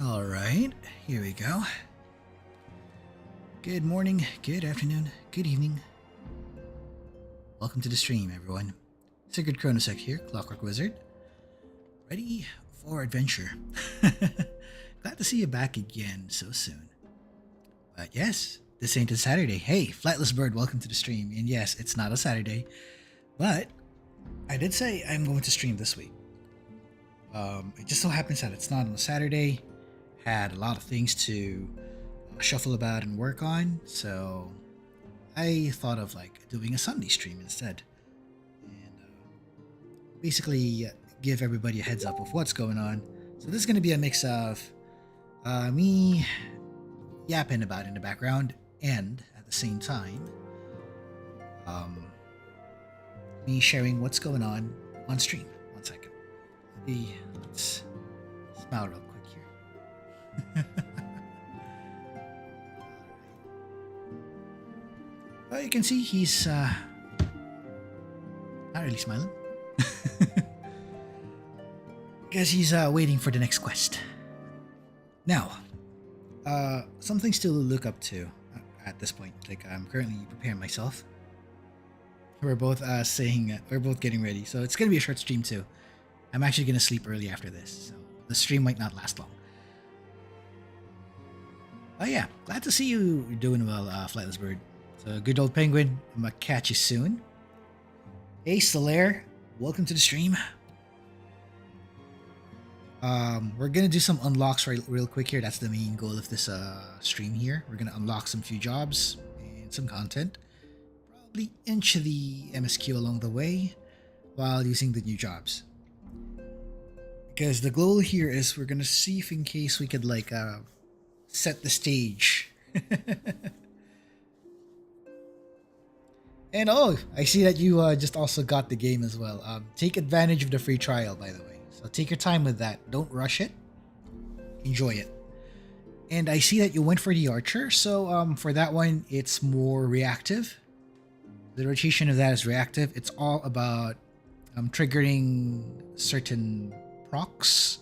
All right, here we go. Good morning, good afternoon, good evening. Welcome to the stream, everyone. Sigurd Chronosecht here, Clockwork Wizard. Ready for adventure. Glad to see you back again so soon. But yes, this ain't a Saturday. Hey, Flightless Bird, welcome to the stream. And yes, it's not a Saturday, but I did say I'm going to stream this week. It just so happens that it's not on a Saturday. Had a lot of things to shuffle about and work on, so I thought of like doing a Sunday stream instead, and basically give everybody a heads up of what's going on. So this is going to be a mix of me yapping about in the background, and at the same time, me sharing what's going on stream. 1 second. Let's smile real quick here. Well, you can see he's not really smiling. Because he's waiting for the next quest. Now, some things to look up to at this point. Like, I'm currently preparing myself. We're both we're both getting ready. So it's going to be a short stream too. I'm actually going to sleep early after this. So the stream might not last long. Oh yeah, glad to see you doing well, Flightless Bird. So good old penguin, I'm gonna catch you soon. Hey Solaire, welcome to the stream. We're gonna do some unlocks real quick here. That's the main goal of this stream here. We're gonna unlock some few jobs and some content. Probably inch the MSQ along the way while using the new jobs. Because the goal here is we're gonna see if in case we could like set the stage. And oh, I see that you just also got the game as well. Take advantage of the free trial, by the way. So take your time with that. Don't rush it. Enjoy it. And I see that you went for the archer. So for that one, it's more reactive. The rotation of that is reactive. It's all about triggering certain procs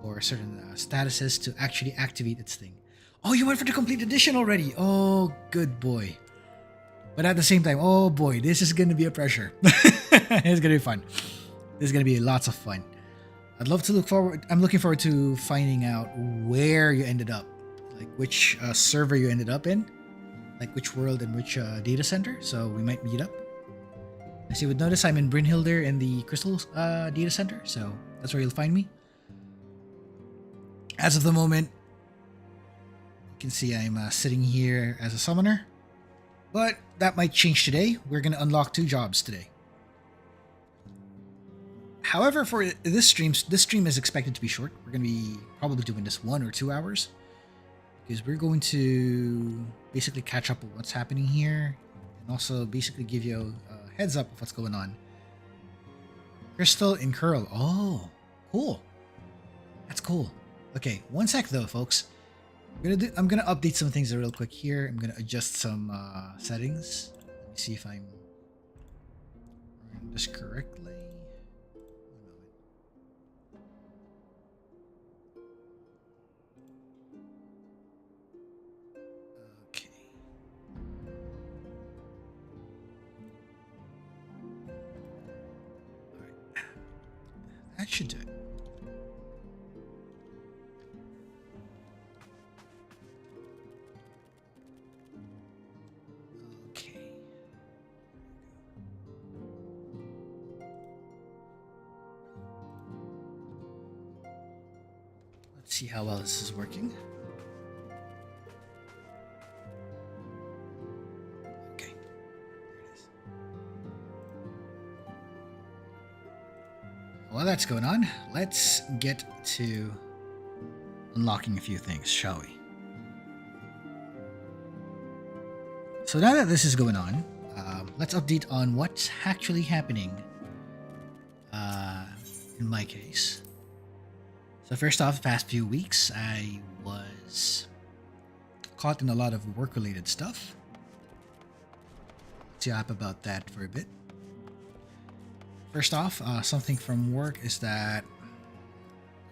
or certain statuses to actually activate its thing. Oh, you went for the complete edition already. Oh, good boy. But at the same time, oh boy, this is going to be a pressure. It's going to be fun. This is going to be lots of fun. I'd love to look forward. I'm looking forward to finding out where you ended up. Like which server you ended up in. Like which world and which data center. So we might meet up. As you would notice, I'm in Brynhilder in the Crystal data center. So that's where you'll find me. As of the moment, you can see I'm sitting here as a summoner. But that might change today. We're going to unlock 2 jobs today. However, for this stream is expected to be short. We're going to be probably doing this 1 or 2 hours. Because we're going to basically catch up with what's happening here. And also basically give you a heads up of what's going on. Crystal and Curl. Oh, cool. That's cool. Okay, 1 sec though, folks. I'm gonna update some things real quick here. I'm gonna adjust some settings. Let me see if I'm doing this correctly. 1 moment. Okay. All right. That should do it. See how well this is working. Okay, there it is. While that's going on, let's get to unlocking a few things, shall we? So now that this is going on, let's update on what's actually happening in my case. So first off, the past few weeks, I was caught in a lot of work-related stuff. Let's yap about that for a bit. First off, something from work is that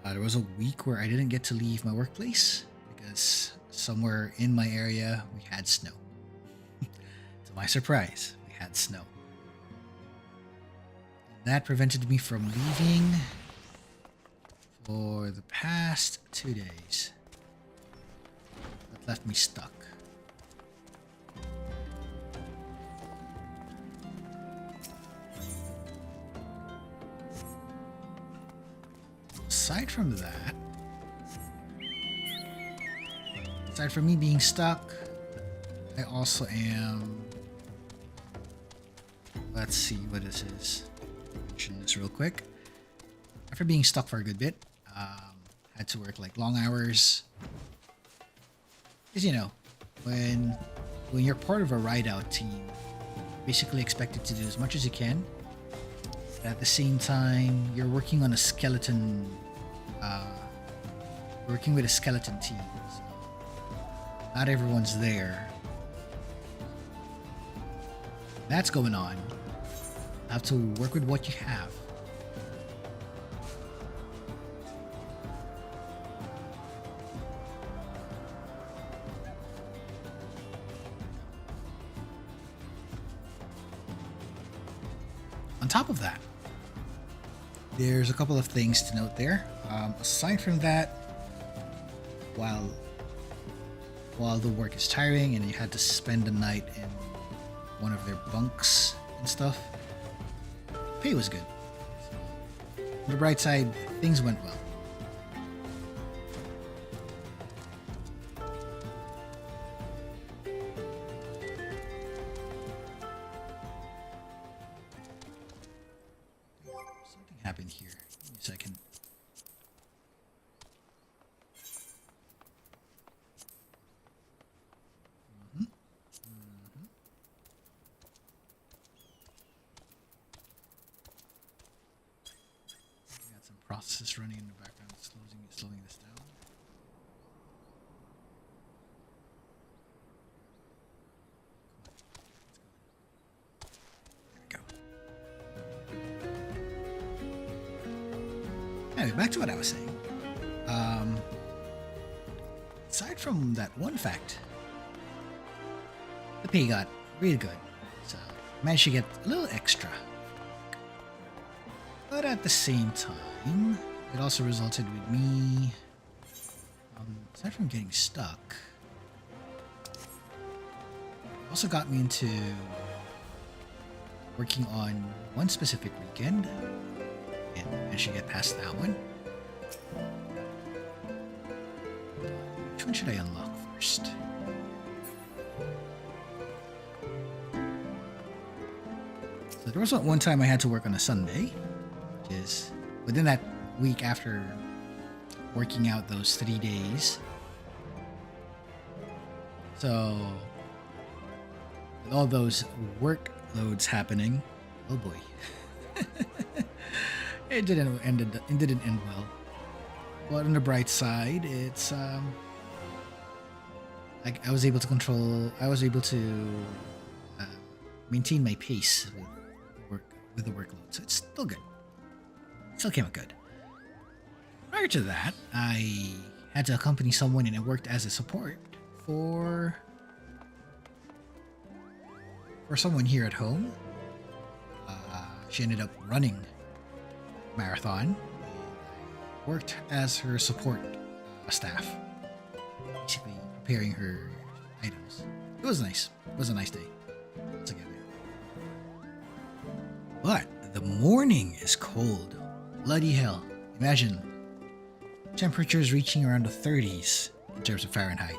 There was a week where I didn't get to leave my workplace because somewhere in my area we had snow. To my surprise, we had snow. That prevented me from leaving for the past 2 days. That left me stuck. Aside from that, aside from me being stuck, I also am. Let's see what this is. Mention this real quick. After being stuck for a good bit, had to work like long hours. Because you know, when you're part of a ride-out team, basically expected to do as much as you can. But at the same time, you're working on a skeleton. Working with a skeleton team. So not everyone's there. That's going on. You have to work with what you have. On top of that, there's a couple of things to note there. Aside from that, while the work is tiring and you had to spend the night in one of their bunks and stuff, pay was good. On the bright side, things went well. Something happened here. Give me a second. Process running in the background, slowing this down. There we go. Anyway, back to what I was saying. Aside from that one fact, the pay got really good, so I managed to get a little extra. But at the same time, it also resulted with me, aside from getting stuck, it also got me into working on one specific weekend, and I should get past that one. Which one should I unlock first? So there was one time I had to work on a Sunday, which is within that week after working out those 3 days. So with all those workloads happening, oh boy, it didn't end well. But on the bright side, it's I was able to maintain my pace with the workload, so it's still good. Still came out good. Prior to that, I had to accompany someone and I worked as a support for someone here at home. She ended up running a marathon. Worked as her support staff, basically preparing her items. It was nice. It was a nice day together. But the morning is cold. Bloody hell. Imagine temperatures reaching around the 30s in terms of Fahrenheit.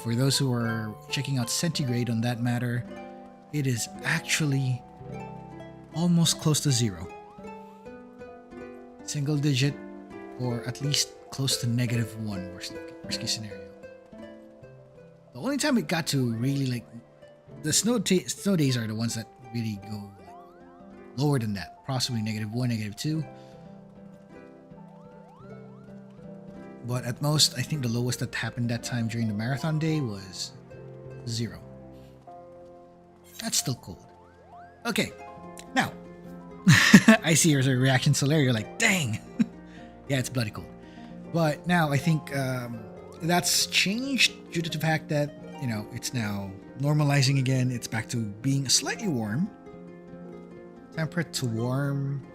For those who are checking out centigrade on that matter, it is actually almost close to zero. Single digit, or at least close to -1, worst case scenario. The only time it got to really like the snow days are the ones that really go like lower than that, possibly -1, -2. But at most, I think the lowest that happened that time during the marathon day was 0. That's still cold. Okay, now I see your reaction, Solaire. You're like, dang. Yeah, it's bloody cold. But now I think that's changed due to the fact that, you know, it's now normalizing again. It's back to being slightly warm. Temperate to warm.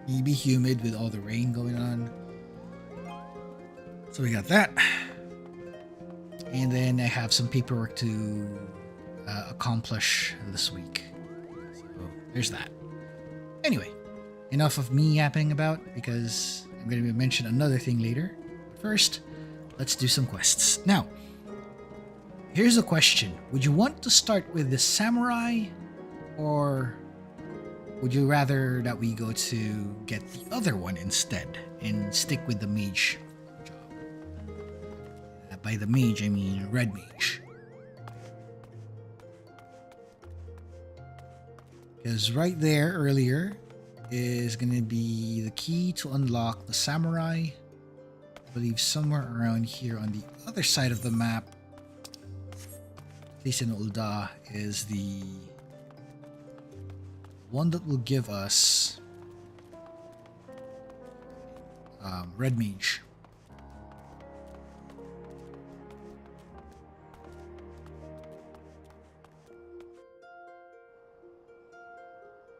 Maybe humid with all the rain going on. So we got that. And then I have some paperwork to accomplish this week. So there's that. Anyway, enough of me yapping about because I'm going to mention another thing later. First, let's do some quests. Now, here's a question. Would you want to start with the samurai, or would you rather that we go to get the other one instead and stick with the mage job? By the mage, I mean red mage. Because right there earlier is going to be the key to unlock the samurai. I believe somewhere around here on the other side of the map, at least in Ul'dah, is the one that will give us red mage.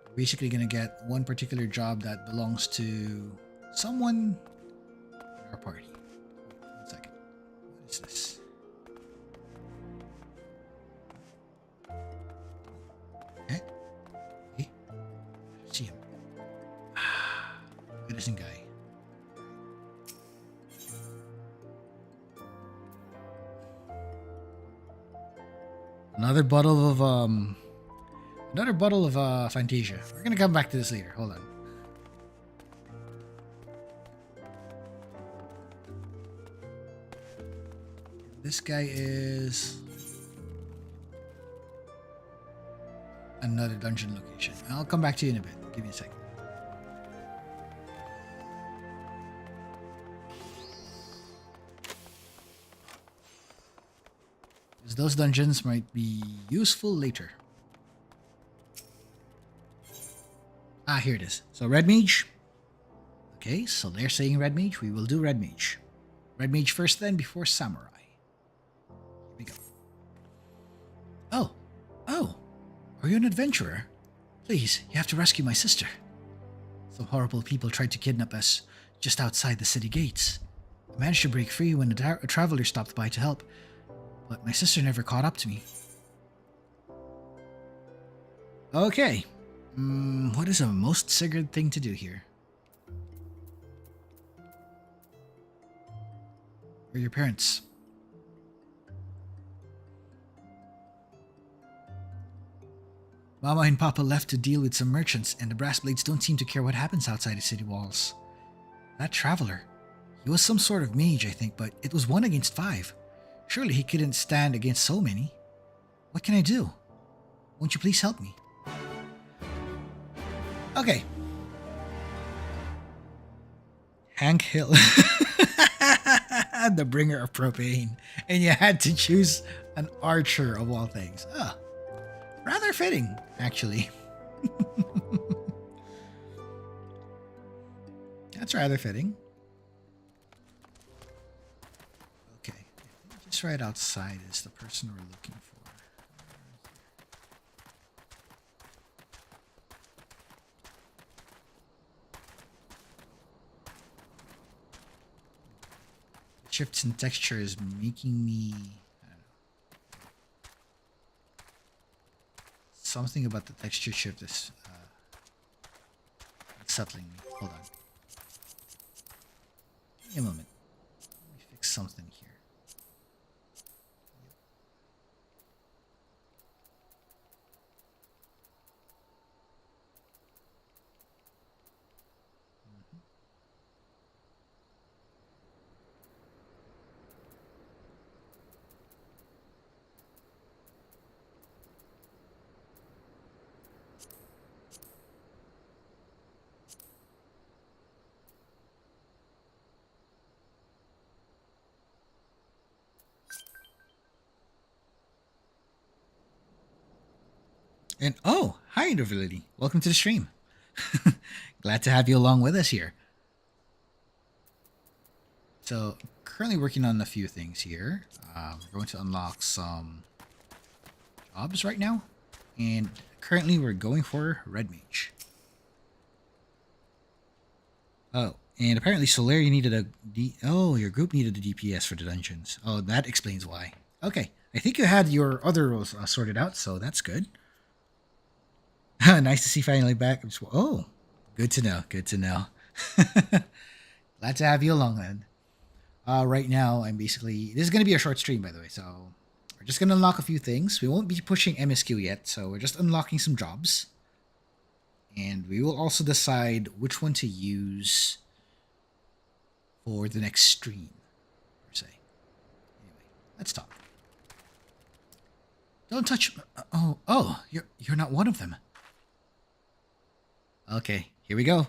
We're basically gonna get one particular job that belongs to someone in our party. 1 second. What is this? Okay. Okay. See him. Medicine guy. Another bottle of Fantasia. We're gonna come back to this later. Hold on. This guy is another dungeon location. I'll come back to you in a bit. Give me a second. Because those dungeons might be useful later. Ah, here it is. So red mage. Okay, so they're saying red mage. We will do red mage. Red mage first then before samurai. Here we go. Oh, are you an adventurer? Please, you have to rescue my sister. Some horrible people tried to kidnap us just outside the city gates. I managed to break free when a traveler stopped by to help, but my sister never caught up to me. Okay. What is a most Sigurd thing to do here? Where are your parents? Mama and Papa left to deal with some merchants, and the brass blades don't seem to care what happens outside the city walls. That traveler. He was some sort of mage, I think, but it was 1 against 5. Surely he couldn't stand against so many. What can I do? Won't you please help me? Okay. Hank Hill. The bringer of propane. And you had to choose an archer of all things. Rather fitting, actually. That's rather fitting. Okay. Just right outside is the person we're looking for. Shifts in texture is making me, I don't know. Something about the texture shift is unsettling me. Hold on. Give me a moment. Let me fix something here. And oh, hi Nobility. Welcome to the stream. Glad to have you along with us here. So currently working on a few things here. We're going to unlock some jobs right now, and currently we're going for Red Mage. Oh, and apparently Solaria needed your group needed a DPS for the dungeons. Oh, that explains why. Okay, I think you had your other roles sorted out, so that's good. Nice to see finally back. Oh, good to know. Good to know. Glad to have you along then. Right now, this is going to be a short stream, by the way, so we're just going to unlock a few things. We won't be pushing MSQ yet, so we're just unlocking some jobs. And we will also decide which one to use for the next stream, per se. Anyway, let's talk. Don't touch... Oh, you're not one of them. Okay, here we go.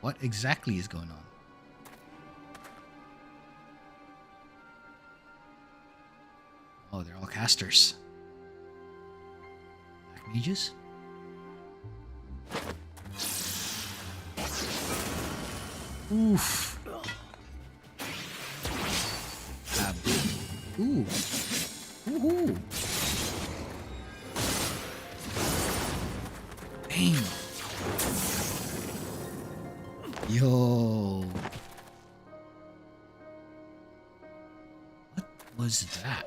What exactly is going on? Oh, they're all casters. Black mages? Oof. Ooh. Ooh. Bang. Yo. What was that?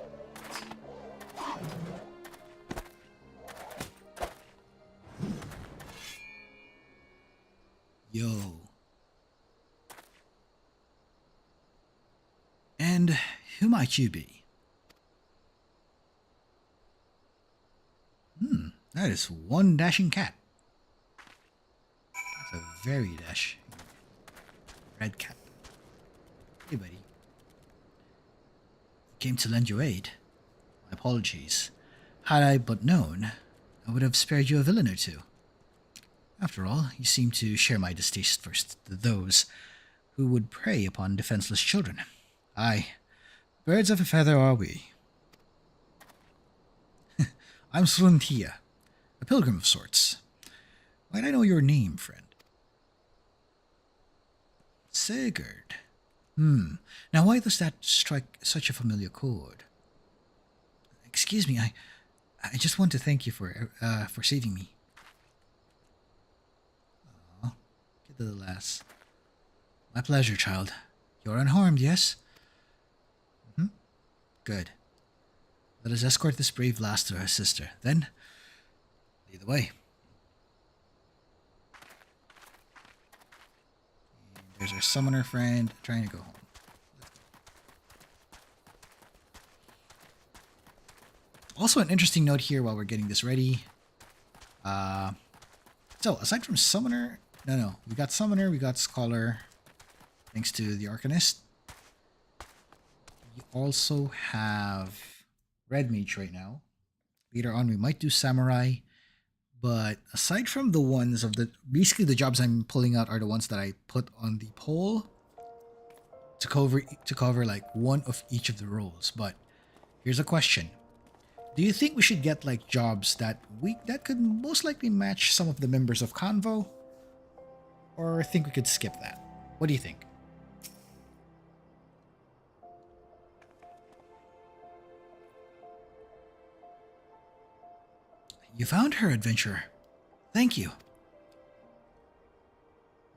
Yo. And who might you be? That is one dashing cat. That's a very dashing red cat. Hey, buddy. Came to lend you aid. My apologies. Had I but known, I would have spared you a villain or two. After all, you seem to share my distaste for those who would prey upon defenseless children. Aye, birds of a feather are we. I'm Sluntia, a pilgrim of sorts. Might I know your name, friend? Sigurd. Now why does that strike such a familiar chord? Excuse me, I just want to thank you for saving me. Oh, get the little lass. My pleasure, child. You're unharmed, yes? Good. Let us escort this brave lass to her sister. Then, lead the way. And there's our summoner friend trying to go home. Also, an interesting note here while we're getting this ready. So, aside from summoner... No. We got summoner, we got scholar. Thanks to the Arcanist. We also have red mage right now. Later on, we might do samurai. But aside from the ones of the... Basically, the jobs I'm pulling out are the ones that I put on the poll to cover like one of each of the roles. But here's a question. Do you think we should get like jobs that could most likely match some of the members of CANVO? Or think we could skip that? What do you think? You found her, adventurer. Thank you.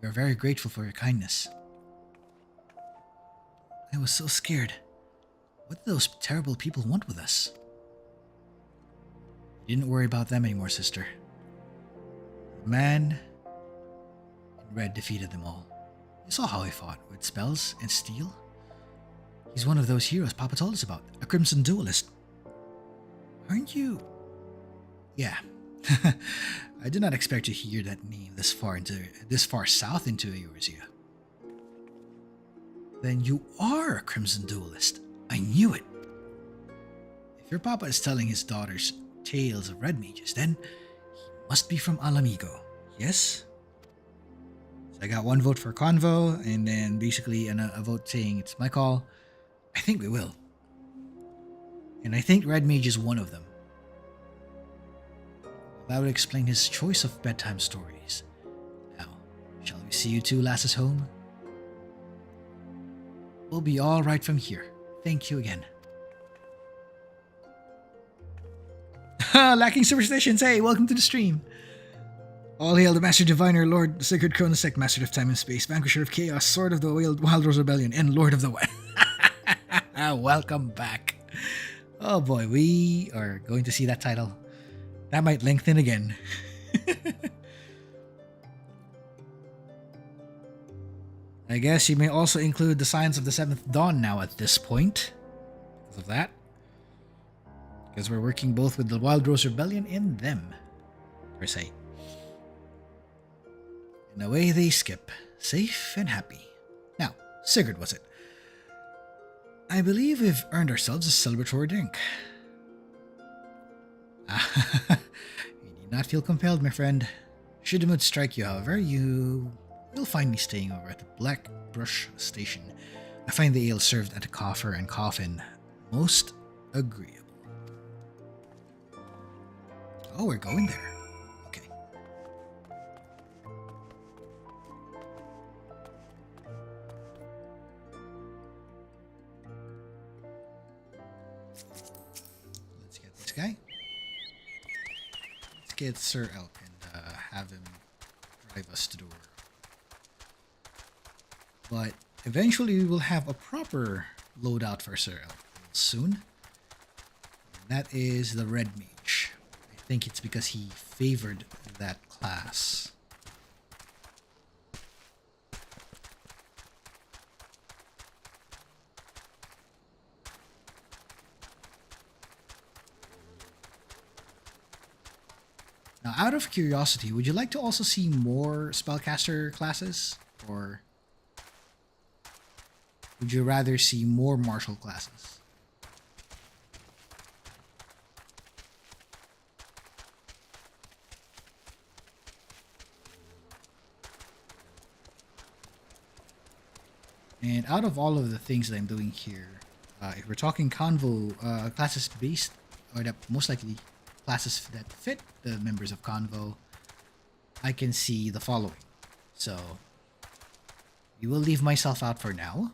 We are very grateful for your kindness. I was so scared. What do those terrible people want with us? You didn't worry about them anymore, sister. The man in red defeated them all. You saw how he fought, with spells and steel. He's one of those heroes Papa told us about, a crimson duelist. Aren't you... Yeah. I did not expect to hear that name this far south into Eorzea. Then you are a crimson duelist. I knew it. If your papa is telling his daughters tales of red mages, then he must be from Alamigo. Yes? So I got one vote for CANVO, and then basically a vote saying it's my call. I think we will. And I think red mage is one of them. That would explain his choice of bedtime stories. we see you two lasses home? We'll be all right from here. Thank you again. Lacking superstitions. Hey, welcome to the stream. All hail the Master Diviner, Lord Sigurd Chronosecht, Master of Time and Space, Vanquisher of Chaos, Sword of the Wild Rose Rebellion, and Lord of the West. Welcome back. Oh boy, we are going to see that title. That might lengthen again. I guess you may also include the Signs of the Seventh Dawn now at this point. Because of that. Because we're working both with the Wild Rose Rebellion and them, per se. And away they skip, safe and happy. Now, Sigurd was it? I believe we've earned ourselves a celebratory drink. You need not feel compelled, my friend. Should the mood strike you, however, you'll find me staying over at the Black Brush Station. I find the ale served at a coffer and coffin most agreeable. Oh, we're going there. Okay. Let's get this guy. Let's get Sir Elk and have him drive us to the door. But eventually we will have a proper loadout for Sir Elk soon. And that is the Red Mage. I think it's because he favored that class. Now, out of curiosity, would you like to also see more spellcaster classes? Or would you rather see more martial classes? And out of all of the things that I'm doing here, if we're talking CANVO classes based, or that most likely classes that fit the members of CANVO, I can see the following. So we will leave myself out for now.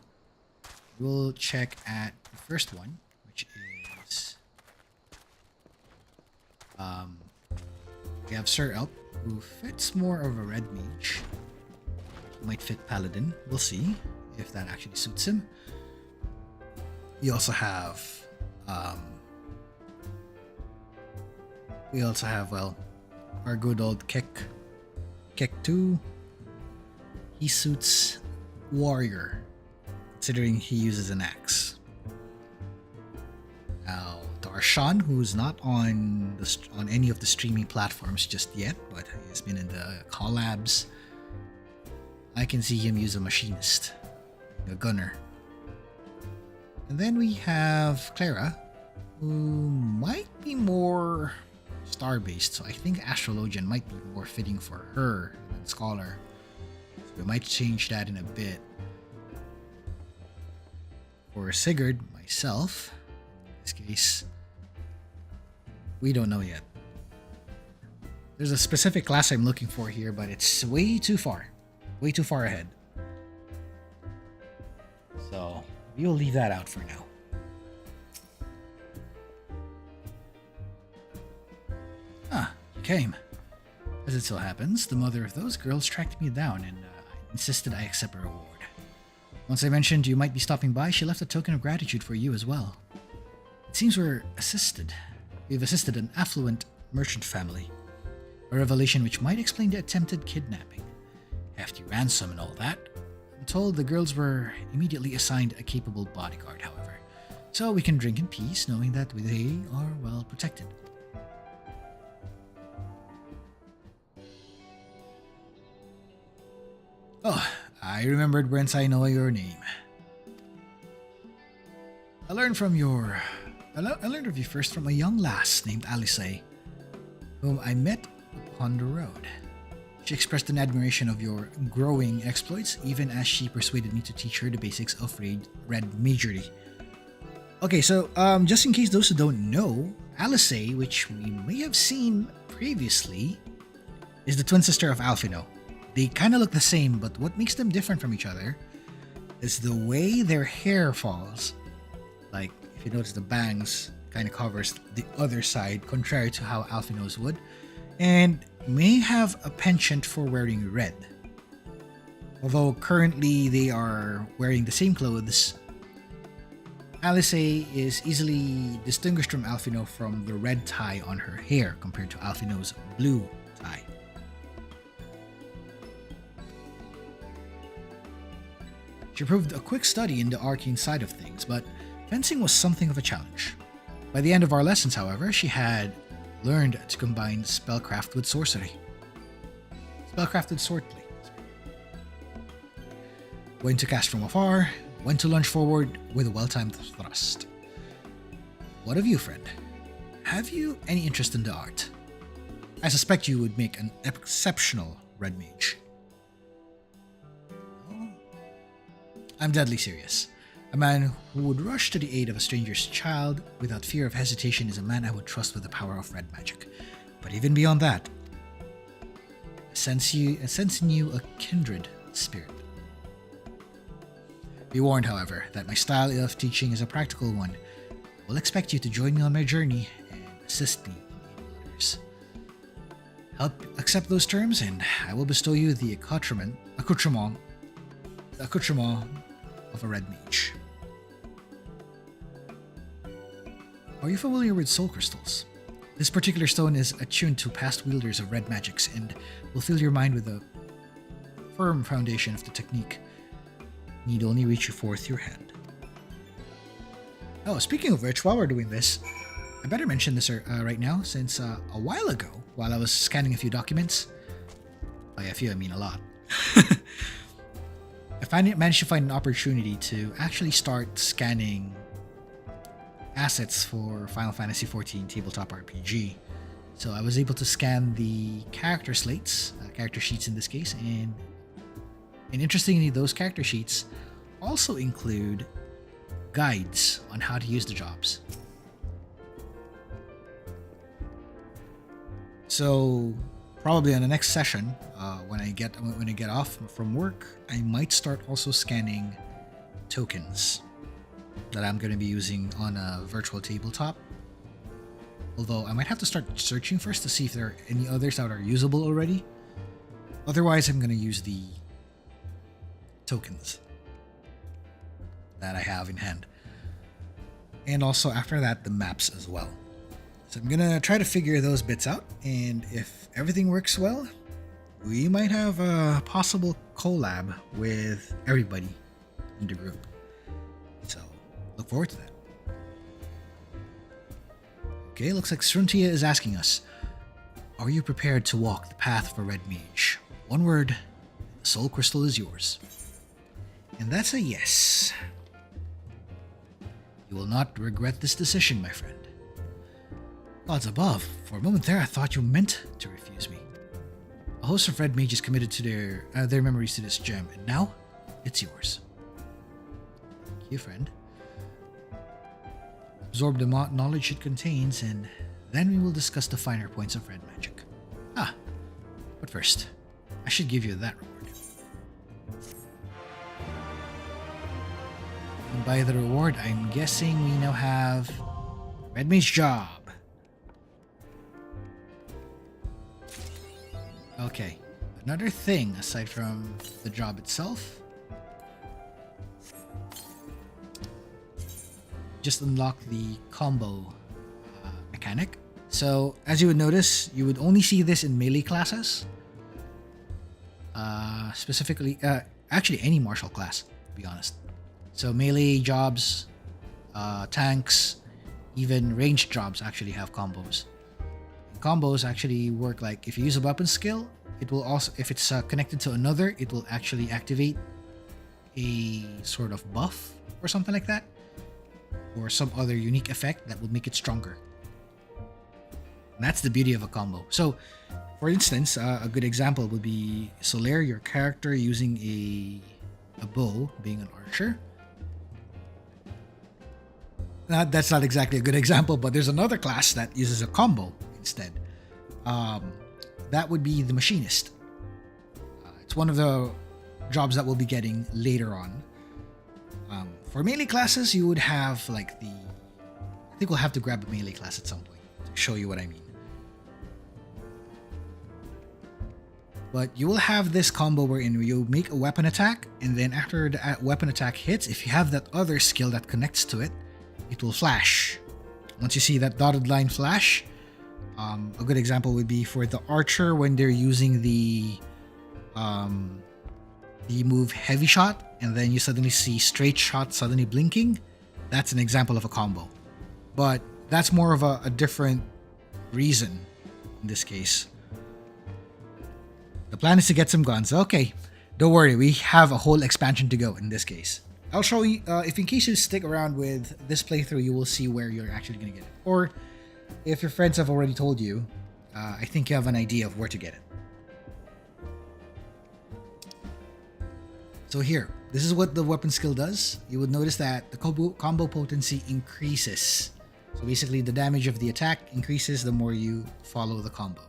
We'll check at the first one, which is we have Sir Elk, who fits more of a red mage. He might fit paladin. We'll see if that actually suits him. We also have well, our good old Kek 2. He suits warrior, considering he uses an axe. Now, to Ascian, who's not on any of the streaming platforms just yet, but he's been in the collabs, I can see him use a machinist, a gunner. And then we have Clara, who might be more star-based, so I think Astrologian might be more fitting for her than Scholar. So we might change that in a bit. For Sigurd, myself, in this case, we don't know yet. There's a specific class I'm looking for here, but it's way too far ahead. So we'll leave that out for now. Ah, you came. As it so happens, the mother of those girls tracked me down and insisted I accept a reward. Once I mentioned you might be stopping by, she left a token of gratitude for you as well. It seems we've assisted an affluent merchant family. A revelation which might explain the attempted kidnapping. Hefty ransom and all that. I'm told the girls were immediately assigned a capable bodyguard, however. So we can drink in peace, knowing that they are well protected. Oh, I remembered whence I know your name. I learned of you first from a young lass named Alice, whom I met upon the road. She expressed an admiration of your growing exploits, even as she persuaded me to teach her the basics of red magery. Okay, so just in case those who don't know, Alice, which we may have seen previously, is the twin sister of Alphino, They kind of look the same, but what makes them different from each other is the way their hair falls. Like, if you notice, the bangs kind of covers the other side, contrary to how Alphinos would, and may have a penchant for wearing red. Although currently they are wearing the same clothes, Alice is easily distinguished from Alphino from the red tie on her hair compared to Alphino's blue tie. She proved a quick study in the arcane side of things, but fencing was something of a challenge. By the end of our lessons, however, she had learned to combine spellcraft with sorcery. Spellcraft with swordplay. When to cast from afar, when to lunge forward with a well-timed thrust. What of you, friend? Have you any interest in the art? I suspect you would make an exceptional red mage. I'm deadly serious. A man who would rush to the aid of a stranger's child without fear of hesitation is a man I would trust with the power of red magic. But even beyond that, I sense in you a kindred spirit. Be warned, however, that my style of teaching is a practical one. I will expect you to join me on my journey and assist me in others. Help accept those terms, and I will bestow you the accoutrement of a red mage. Are you familiar with soul crystals? This particular stone is attuned to past wielders of red magics and will fill your mind with a firm foundation of the technique. Need only reach you forth your hand. Oh, speaking of which, while we're doing this, I better mention this right now, since a while ago, while I was scanning a few documents, by a few I mean a lot, I managed to find an opportunity to actually start scanning assets for Final Fantasy XIV Tabletop RPG. So I was able to scan the character slates, character sheets in this case, and interestingly, those character sheets also include guides on how to use the jobs. So probably on the next session, when I get off from work, I might start also scanning tokens that I'm going to be using on a virtual tabletop. Although I might have to start searching first to see if there are any others that are usable already. Otherwise, I'm going to use the tokens that I have in hand. And also after that, the maps as well. So I'm gonna try to figure those bits out, and if everything works well, we might have a possible collab with everybody in the group. So look forward to that. Okay, looks like Sruntia is asking us, are you prepared to walk the path of a red mage? One word, the soul crystal is yours. And that's a yes. You will not regret this decision, my friend. Gods above, for a moment there I thought you meant to refuse me. A host of red mages committed to their memories to this gem, and now it's yours. Thank you, friend. Absorb the knowledge it contains, and then we will discuss the finer points of red magic. But first, I should give you that reward. And by the reward, I'm guessing we now have red mage job. Okay, another thing aside from the job itself. Just unlock the combo mechanic. So as you would notice, you would only see this in melee classes. Specifically, actually any martial class, to be honest. So melee jobs, tanks, even ranged jobs actually have combos. Combos actually work like if you use a weapon skill, it will also, if it's connected to another, it will actually activate a sort of buff or something like that, or some other unique effect that will make it stronger. And that's the beauty of a combo. So for instance, a good example would be Solaire, your character using a bow, being an archer. That's not exactly a good example, but there's another class that uses a combo instead. That would be the machinist. It's one of the jobs that we'll be getting later on. For melee classes, you would have like the... I think we'll have to grab a melee class at some point to show you what I mean. But you will have this combo wherein you make a weapon attack, and then after the weapon attack hits, if you have that other skill that connects to it, it will flash. Once you see that dotted line flash, a good example would be for the archer when they're using the move heavy shot, and then you suddenly see straight shot suddenly blinking. That's an example of a combo. But that's more of a different reason in this case. The plan is to get some guns. Okay, don't worry, we have a whole expansion to go in this case. I'll show you, if in case you stick around with this playthrough, you will see where you're actually going to get it. Or if your friends have already told you, I think you have an idea of where to get it. So here, this is what the weapon skill does. You would notice that the combo potency increases. So basically the damage of the attack increases the more you follow the combo.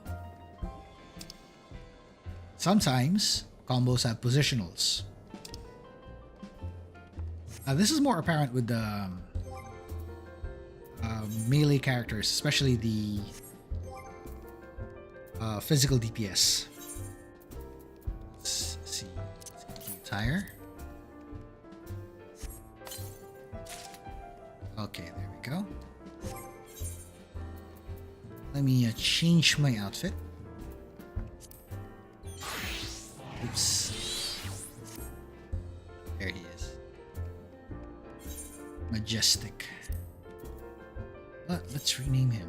Sometimes combos have positionals. This is more apparent with the melee characters, especially the physical DPS. Let's see. Let's tire. Okay, there we go. Let me change my outfit. Oops. There he is. Majestic. But let's rename him.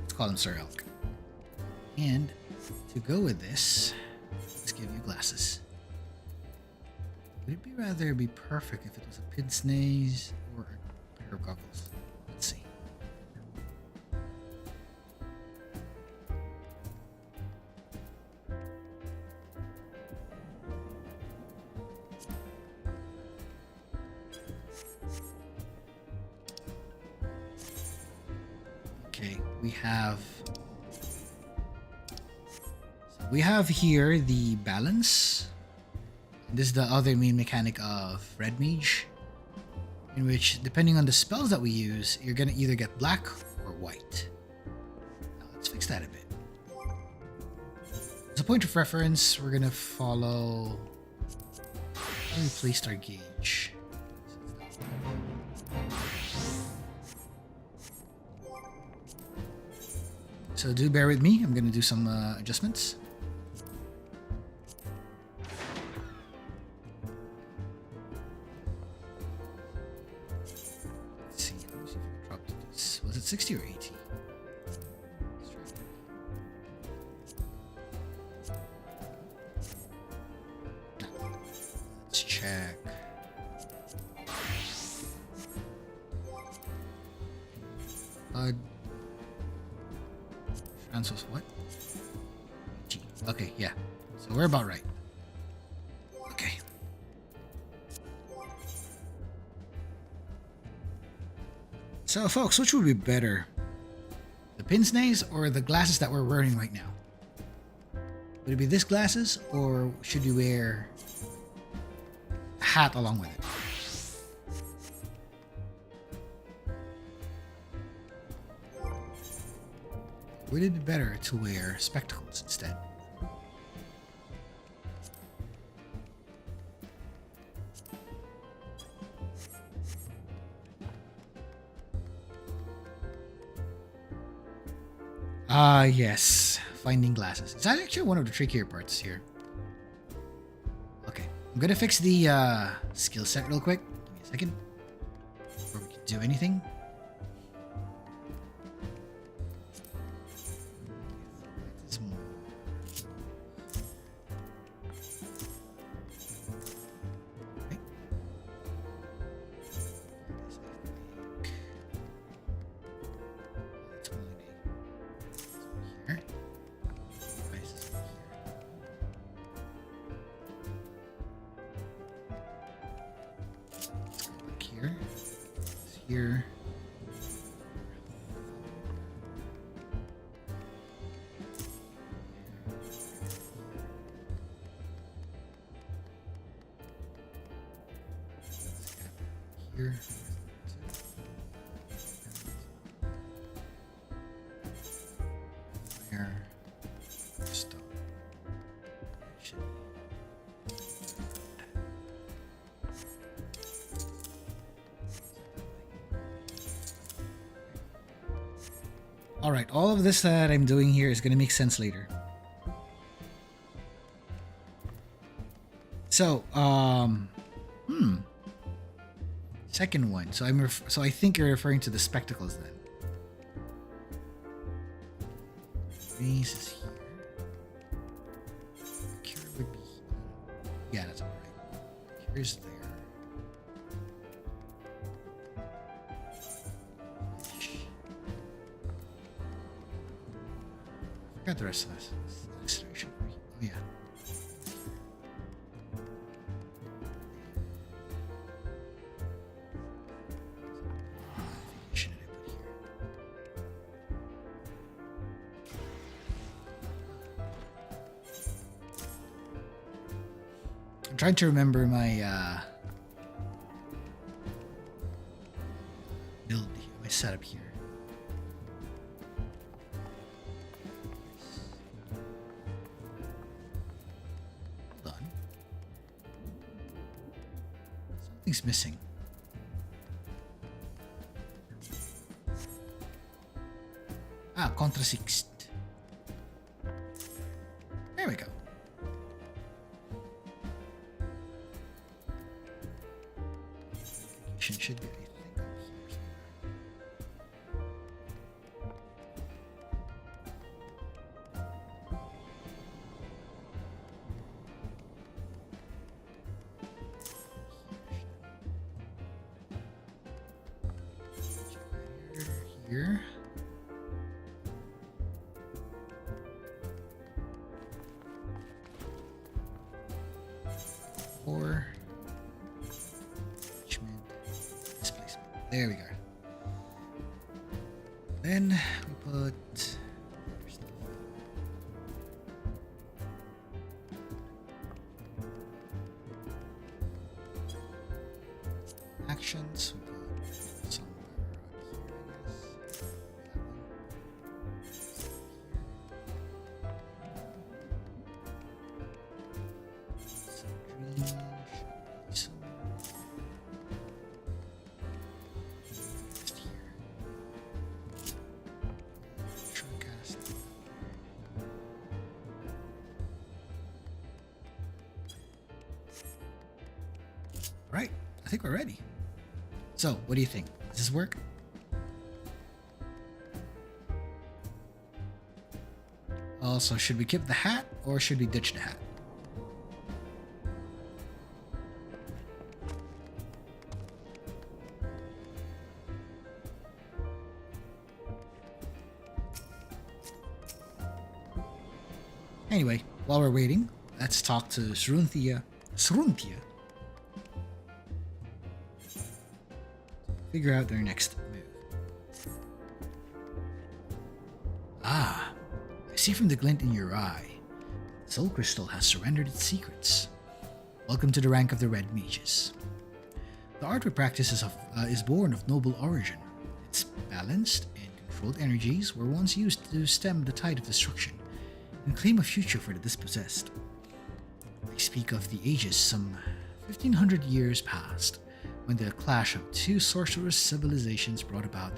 Let's call him Sir Elk. And to go with this, let's give you glasses. Would it rather be perfect if it was a pince nez or a pair of goggles? Let's see. Okay, we have here the balance. This is the other main mechanic of Red Mage, in which, depending on the spells that we use, you're going to either get black or white. Now, let's fix that a bit. As a point of reference, we're going to follow... Where we placed our gauge. So do bear with me, I'm going to do some adjustments. Let's see, let me see if I dropped this. Was it 60 or 80? Let's check. Transfers what? G. Okay, yeah. So we're about right. Okay. So folks, which would be better? The pince nez or the glasses that we're wearing right now? Would it be this glasses, or should you wear a hat along with it? Would it be better to wear spectacles instead? Yes. Finding glasses. It's actually one of the trickier parts here. Okay. I'm gonna fix the skill set real quick. Give me a second. Before we can do anything. here. Here. Fire. Stone. Alright, all of this that I'm doing here is going to make sense later. So, second one. So so I think you're referring to the spectacles then. Base is here. Cure would be here. Yeah, that's alright. Here's there. Got the rest of this. Acceleration. Oh yeah. Should I put here? I'm trying to remember my build here, my setup here. Something's missing. Ah, Chronosecht. There we go. Should be, I think, up here somewhere. Here. Or displacement. There we go. Then we put actions. We put somewhere up here, I guess. Right, I think we're ready. So, what do you think? Does this work? Also, should we keep the hat or should we ditch the hat? Anyway, while we're waiting, let's talk to Srunthia. Figure out their next move. Ah, I see from the glint in your eye, the soul crystal has surrendered its secrets. Welcome to the rank of the Red Mages. The art we practice is born of noble origin. Its balanced and controlled energies were once used to stem the tide of destruction and claim a future for the dispossessed. I speak of the ages some 1500 years past, when the clash of two sorcerous civilizations brought about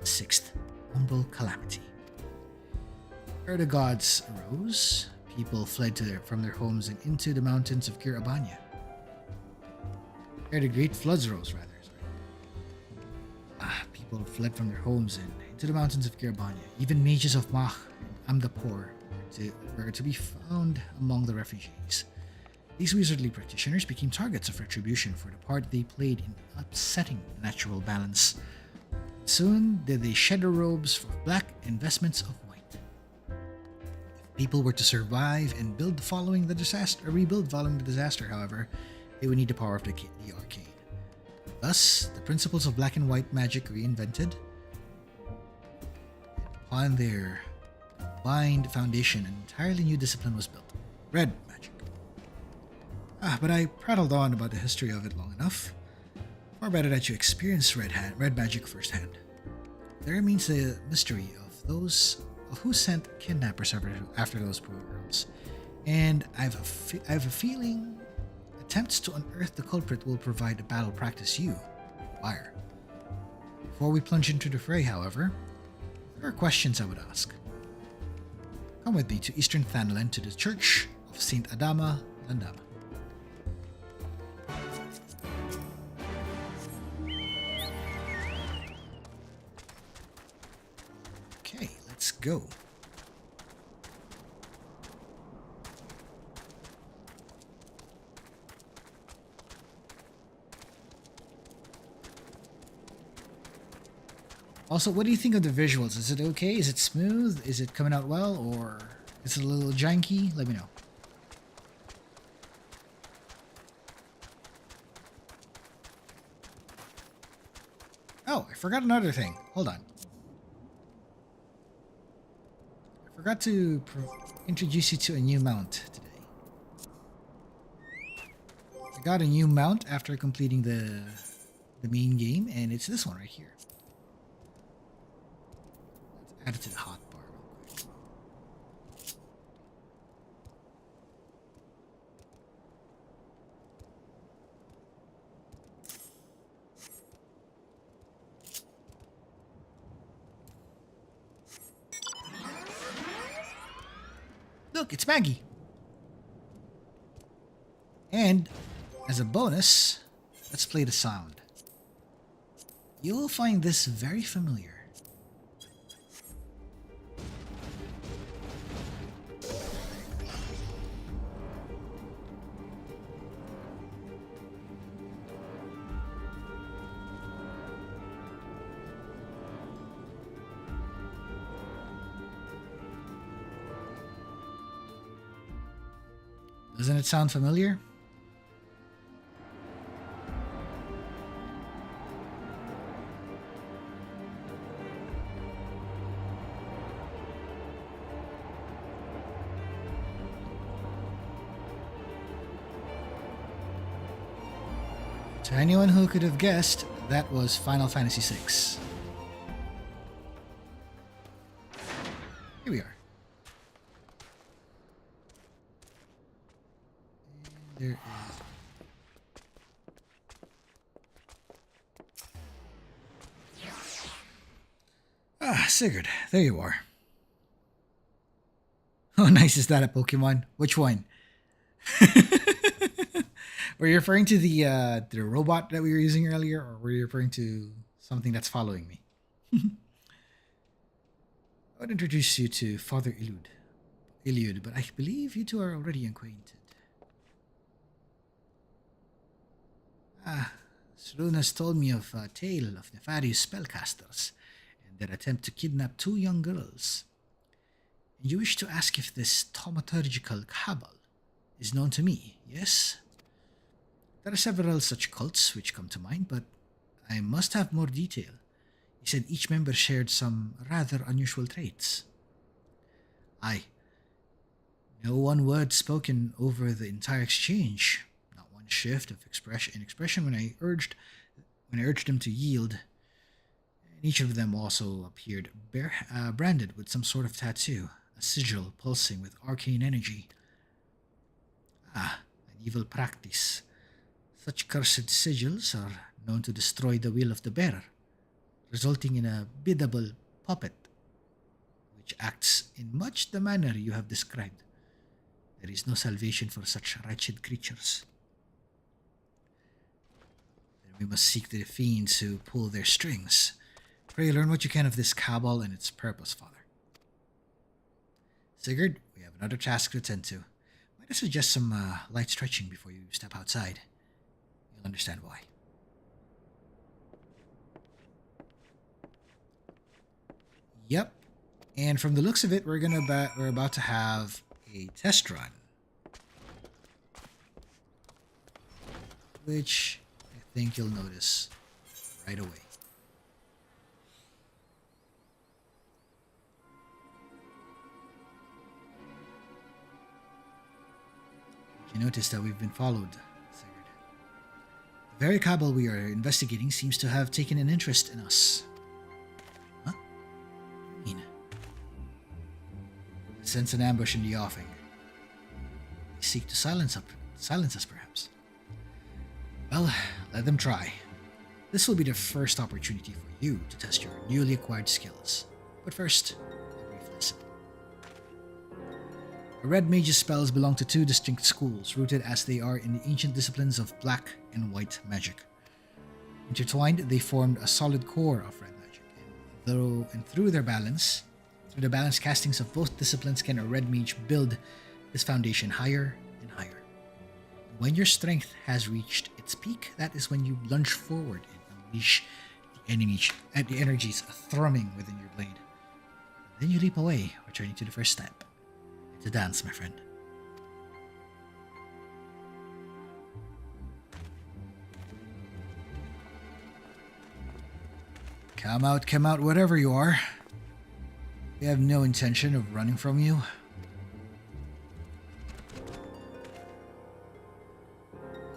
the sixth umbral calamity. Where the gods arose, people fled from their homes and into the mountains of Kirabanya. Where the great floods rose, rather. People fled from their homes and into the mountains of Kirabanya. Even mages of Mach and Amdapur were to be found among the refugees. These wizardly practitioners became targets of retribution for the part they played in upsetting the natural balance. Soon did they shed their robes for black and vestments of white. If people were to survive and rebuild following the disaster, however, they would need the power of the arcade. Thus, the principles of black and white magic reinvented. Upon their combined foundation, an entirely new discipline was built. Red magic. But I prattled on about the history of it long enough. Far better that you experience red magic firsthand. There remains the mystery of those who sent kidnappers after those poor girls. And I have a feeling attempts to unearth the culprit will provide a battle practice you require. Before we plunge into the fray, however, there are questions I would ask. Come with me to Eastern Thanalan to the Church of Saint Adama Landama. Okay, let's go. Also, what do you think of the visuals? Is it okay? Is it smooth? Is it coming out well? Or is it a little janky? Let me know. Oh, I forgot another thing. Hold on. I forgot to introduce you to a new mount today. I got a new mount after completing the main game, and it's this one right here. Add it to the hotbar real quick. Look, it's Maggie. And as a bonus, let's play the sound. You will find this very familiar. Doesn't it sound familiar? To anyone who could have guessed, that was Final Fantasy VI. Here we are. There is... Sigurd, there you are. How nice is that a Pokemon? Which one? Were you referring to the robot that we were using earlier, or were you referring to something that's following me? I would introduce you to Father Iliud, but I believe you two are already acquainted. Srun has told me of a tale of nefarious spellcasters and their attempt to kidnap two young girls. And you wish to ask if this thaumaturgical cabal is known to me, yes? There are several such cults which come to mind, but I must have more detail. He said each member shared some rather unusual traits. Aye. No one word spoken over the entire exchange. Shift of expression when I urged them to yield, and each of them also appeared branded with some sort of tattoo, a sigil pulsing with arcane energy. An evil practice. Such cursed sigils are known to destroy the will of the bearer, resulting in a biddable puppet, which acts in much the manner you have described. There is no salvation for such wretched creatures. We must seek the fiends who pull their strings. Pray learn what you can of this cabal and its purpose, Father. Sigurd, we have another task to attend to. Might I suggest some light stretching before you step outside? You'll understand why. Yep. And from the looks of it, we're about to have a test run, which I think you'll notice right away. You notice that we've been followed, Sigurd. The very cabal we are investigating seems to have taken an interest in us. Huh? What do you mean? I sense an ambush in the offing. They seek to silence us, perhaps. Well, let them try. This will be the first opportunity for you to test your newly acquired skills. But first, a brief listen. The Red Mage's spells belong to two distinct schools, rooted as they are in the ancient disciplines of black and white magic. Intertwined, they formed a solid core of red magic, through the balanced castings of both disciplines can a Red Mage build this foundation higher and higher. When your strength has reached its peak, that is when you lunge forward and unleash the energies thrumming within your blade. Then you leap away, returning to the first step. It's a dance, my friend. Come out, whatever you are. We have no intention of running from you.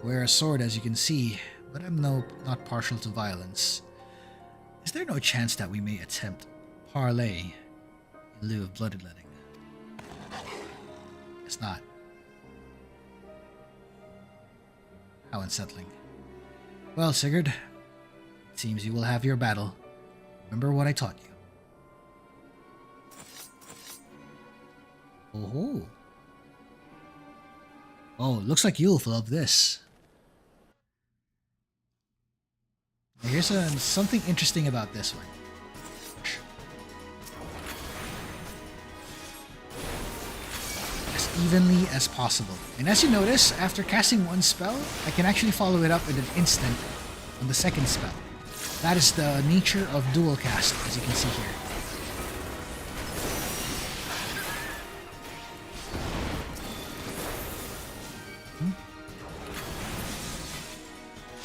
I wear a sword, as you can see, but I'm not partial to violence. Is there no chance that we may attempt parley in lieu of bloodletting? It's not. How unsettling. Well, Sigurd, it seems you will have your battle. Remember what I taught you. Oh, looks like you'll love this. Now here's something interesting about this one. As evenly as possible. And as you notice, after casting one spell, I can actually follow it up with an instant on the second spell. That is the nature of dual cast, as you can see here.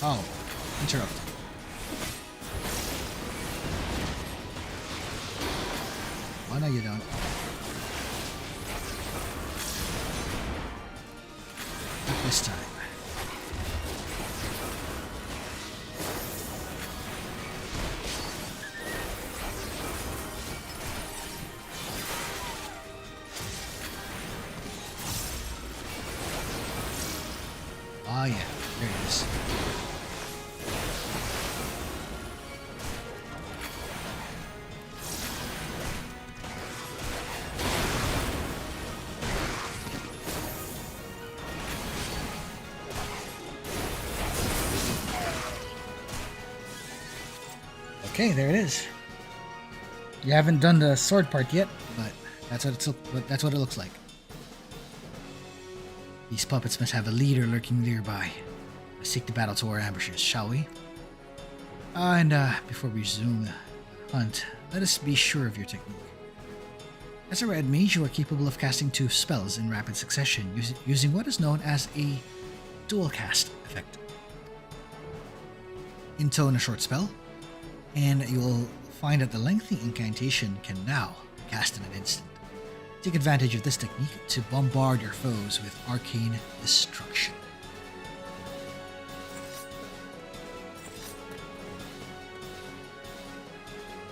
Oh, interrupt. Oh, no, you don't. Not this time. Ah, yeah, there it is. Okay, there it is. You haven't done the sword part yet, but that's what it looks like. These puppets must have a leader lurking nearby. Let's take the battle to our ambushes, shall we? Before we resume the hunt, let us be sure of your technique. As a red mage, you are capable of casting two spells in rapid succession using what is known as a dual cast effect. Intone a short spell, and you will find that the lengthy incantation can now be cast in an instant. Take advantage of this technique to bombard your foes with arcane destruction.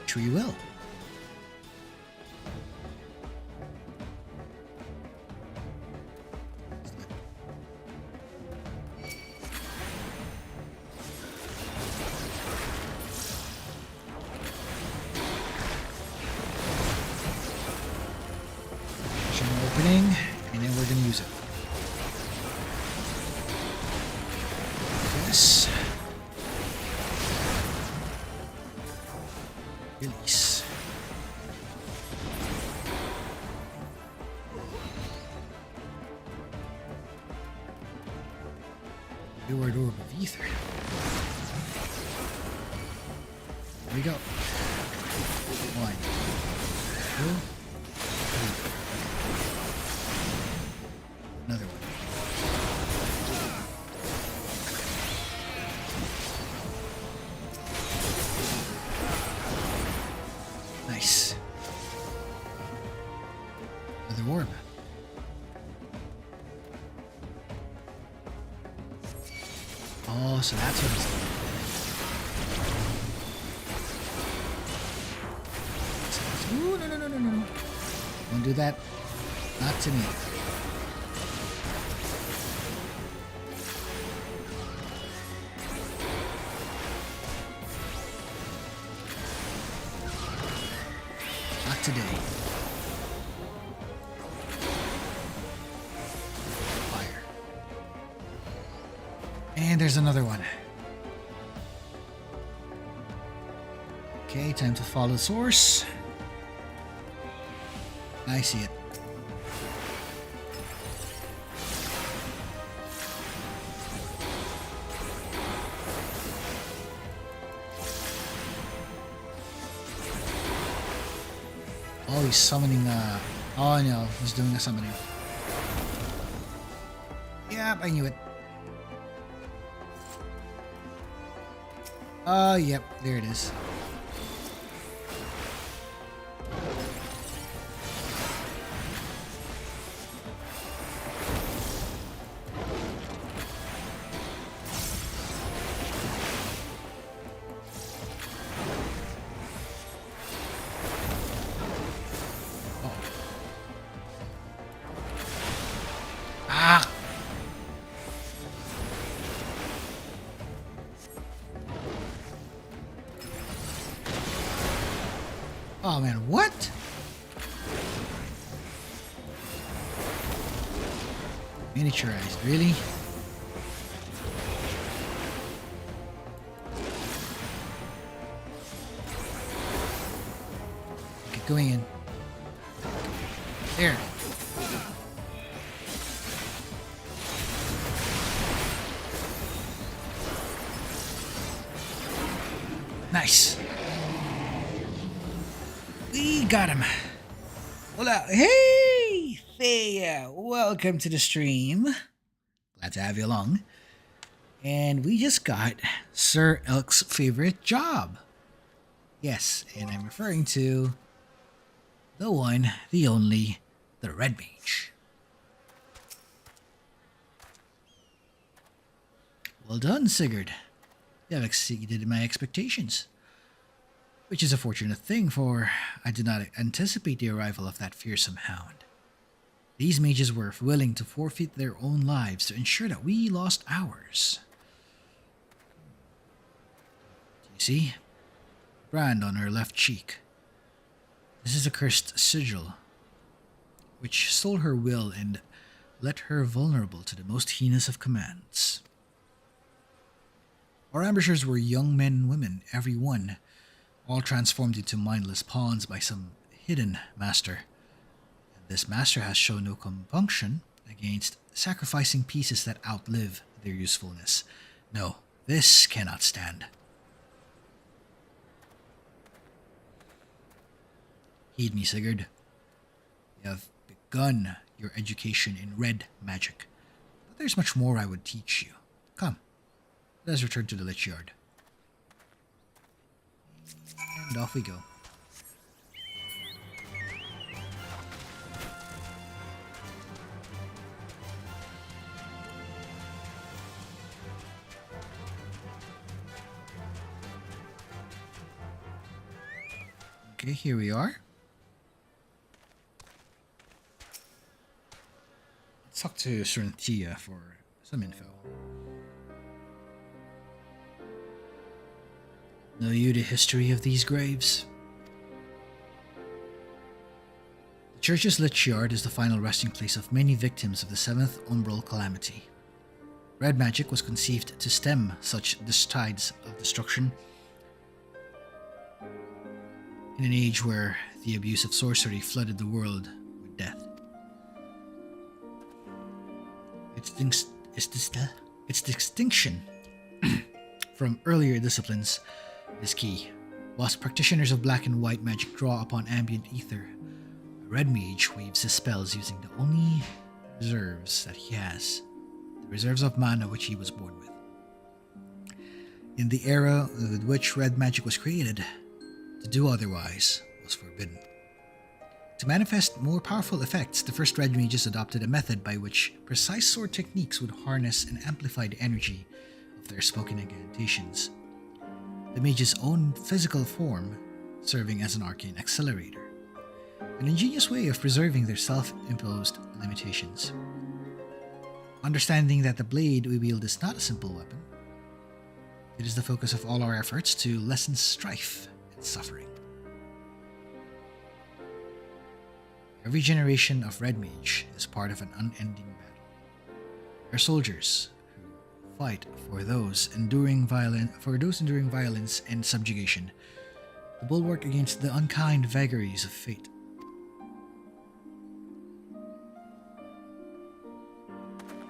Sure you will. Opening, and then we're going to use it. This. Release. Reward Orb of Ether. There we go. 1, 2. Another one. Oh, so that's what it's doing. Ooh, no, no, no, no, no. Don't do that. Not to me. Not today. Fire. And there's another one. Okay, time to follow the source. I see it. Oh, he's summoning oh no, he's doing a summoning. Yep, I knew it. Yep, there it is. Oh man, what? Miniaturized, really? Get going in. There. Nice. We got him. Hola. Hey there. Welcome to the stream. Glad to have you along. And we just got Sir Elk's favorite job. Yes, and I'm referring to the one, the only, the Red Mage. Well done, Sigurd. You have exceeded my expectations. Which is a fortunate thing, for I did not anticipate the arrival of that fearsome hound. These mages were willing to forfeit their own lives to ensure that we lost ours. Do you see? Brand on her left cheek. This is a cursed sigil, which stole her will and left her vulnerable to the most heinous of commands. Our ambushers were young men and women, every one, all transformed into mindless pawns by some hidden master. And this master has shown no compunction against sacrificing pieces that outlive their usefulness. No, this cannot stand. Heed me, Sigurd. You have begun your education in red magic, but there's much more I would teach you. Come, let us return to the Lich Yard. And off we go. Okay, here we are. Let's talk to Serentia for some info. Know you the history of these graves? The church's Lich Yard is the final resting place of many victims of the 7th Umbral Calamity. Red magic was conceived to stem such tides of destruction in an age where the abuse of sorcery flooded the world with death. Its distinction from earlier disciplines is key. Whilst practitioners of black and white magic draw upon ambient ether, a red mage weaves his spells using the only reserves that he has, the reserves of mana which he was born with. In the era with which red magic was created, to do otherwise was forbidden. To manifest more powerful effects, the first red mages adopted a method by which precise sword techniques would harness and amplify the energy of of their spoken incantations, the mage's own physical form serving as an arcane accelerator, an ingenious way of preserving their self-imposed limitations. Understanding that the blade we wield is not a simple weapon, it is the focus of all our efforts to lessen strife and suffering. Every generation of Red Mage is part of an unending battle. Our soldiers who fight for those enduring violence and subjugation, the bulwark against the unkind vagaries of fate.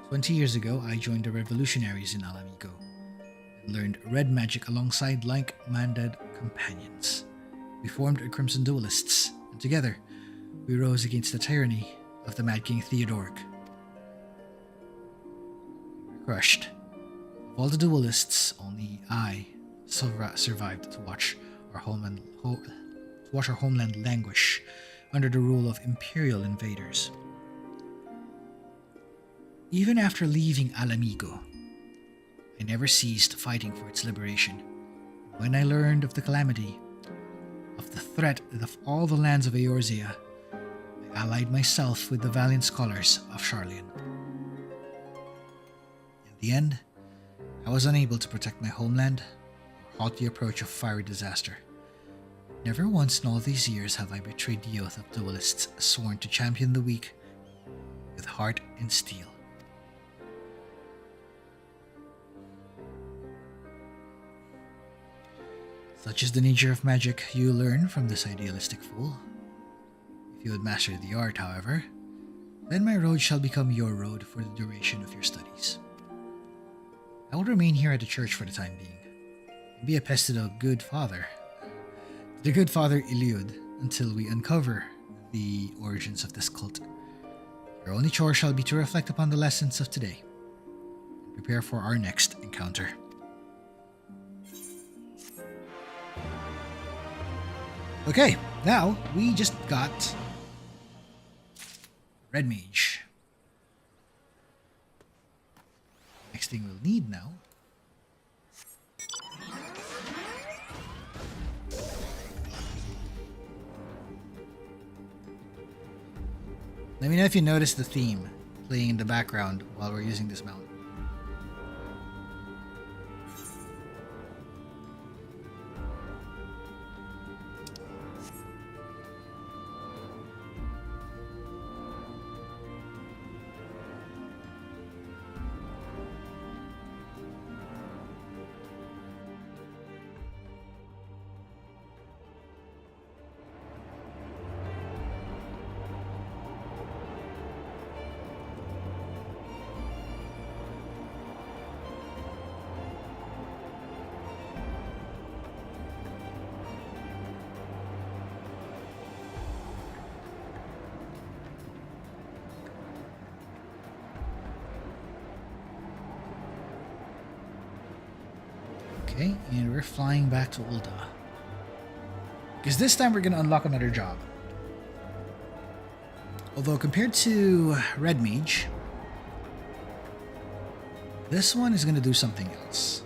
20 years ago, I joined the revolutionaries in Alamigo and learned red magic alongside like-minded companions. We formed a Crimson Duelists, and together, we rose against the tyranny of the Mad King Theodoric. We were crushed. Of all the duelists, only I survived to watch our homeland languish under the rule of Imperial invaders. Even after leaving Alamigo, I never ceased fighting for its liberation. When I learned of the calamity, of the threat of all the lands of Eorzea, I allied myself with the valiant scholars of Sharlayan. In the end, I was unable to protect my homeland or halt the approach of fiery disaster. Never once in all these years have I betrayed the oath of duelists sworn to champion the weak with heart and steel. Such is the nature of magic you learn from this idealistic fool. If you would master the art, however, then my road shall become your road for the duration of your studies. I will remain here at the church for the time being, and be a pest to the good father Iliud, until we uncover the origins of this cult. Your only chore shall be to reflect upon the lessons of today, and prepare for our next encounter. Okay, now we just got Red Mage. Next thing we'll need now . Let me know if you notice the theme playing in the background while we're using this mount. Okay, and we're flying back to Ul'dah. Because this time we're going to unlock another job. Although compared to Red Mage, this one is going to do something else.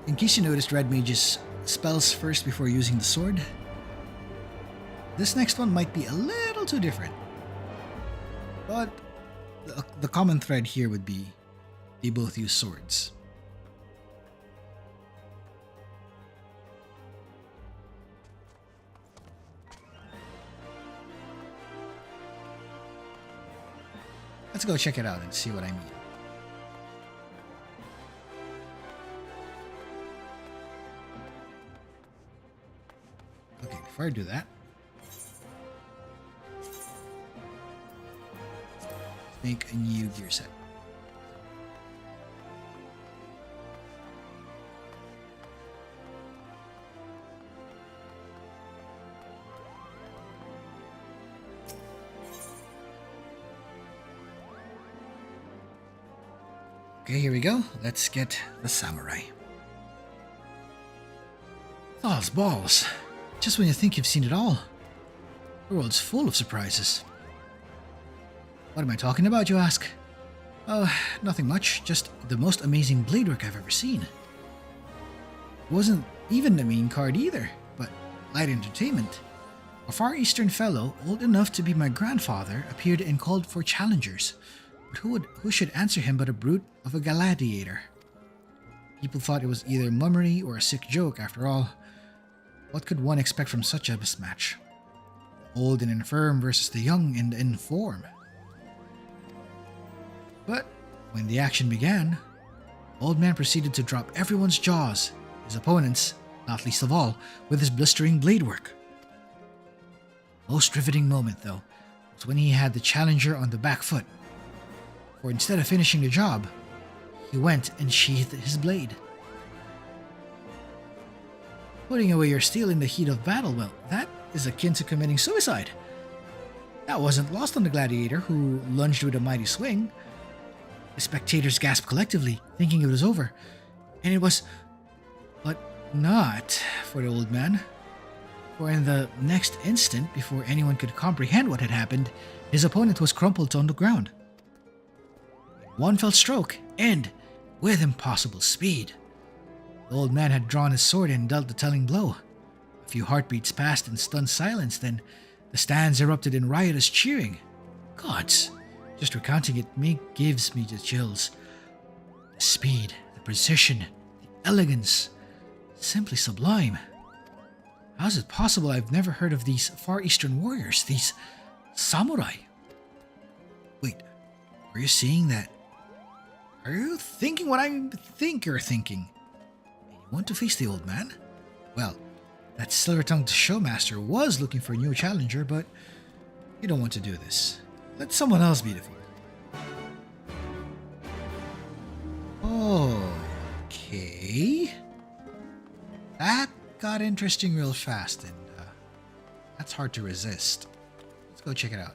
In case you noticed, Red Mage's spells first before using the sword. This next one might be a little too different. But the common thread here would be they both use swords. Let's go check it out and see what I mean. Okay, before I do that, let's make a new gear set. Okay, here we go. Let's get the samurai. Thal's balls. Just when you think you've seen it all, the world's full of surprises. What am I talking about, you ask? Oh, nothing much. Just the most amazing blade work I've ever seen. Wasn't even the main card either, but light entertainment. A Far Eastern fellow, old enough to be my grandfather, appeared and called for challengers. But who should answer him but a brute of a gladiator? People thought it was either mummery or a sick joke after all. What could one expect from such a mismatch? Old and infirm versus the young and inform. But when the action began, Old Man proceeded to drop everyone's jaws, his opponents, not least of all, with his blistering blade work. Most riveting moment, though, was when he had the challenger on the back foot. For instead of finishing the job, he went and sheathed his blade. Putting away your steel in the heat of battle, well, that is akin to committing suicide. That wasn't lost on the gladiator, who lunged with a mighty swing. The spectators gasped collectively, thinking it was over. And it was... but not for the old man. For in the next instant, before anyone could comprehend what had happened, his opponent was crumpled on the ground. One fell stroke, and, with impossible speed, the old man had drawn his sword and dealt the telling blow. A few heartbeats passed in stunned silence, then the stands erupted in riotous cheering. Gods, just recounting it gives me the chills. The speed, the precision, the elegance, simply sublime. How is it possible I've never heard of these Far Eastern warriors, these samurai? Wait, are you seeing that? Are you thinking what I think you're thinking? You want to face the old man? Well, that silver-tongued showmaster was looking for a new challenger, but you don't want to do this. Let someone else be the fool. Okay. That got interesting real fast, and that's hard to resist. Let's go check it out.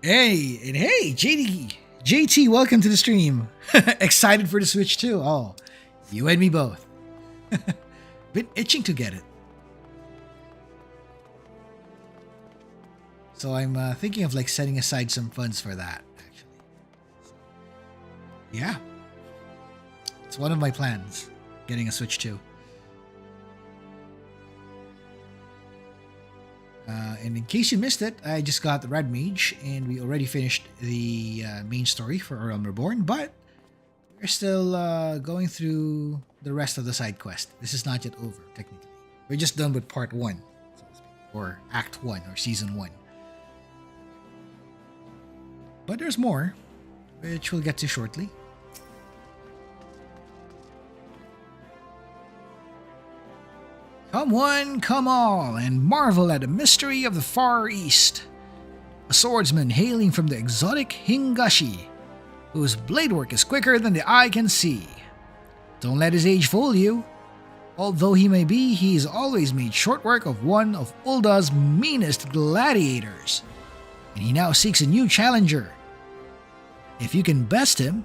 Hey, JT, welcome to the stream. Excited for the Switch too? Oh, you and me both. Been itching to get it. So I'm thinking of like setting aside some funds for that, actually. Yeah. It's one of my plans, getting a Switch 2. And in case you missed it, I just got the Red Mage, and we already finished the main story for A Realm Reborn, but we're still going through the rest of the side quest. This is not yet over, technically. We're just done with part 1, so to speak, or Act 1, or Season 1. But there's more, which we'll get to shortly. Come one, come all, and marvel at the mystery of the Far East. A swordsman hailing from the exotic Hingashi, whose blade work is quicker than the eye can see. Don't let his age fool you. Although he may be, he's always made short work of one of Ulda's meanest gladiators. And he now seeks a new challenger. If you can best him,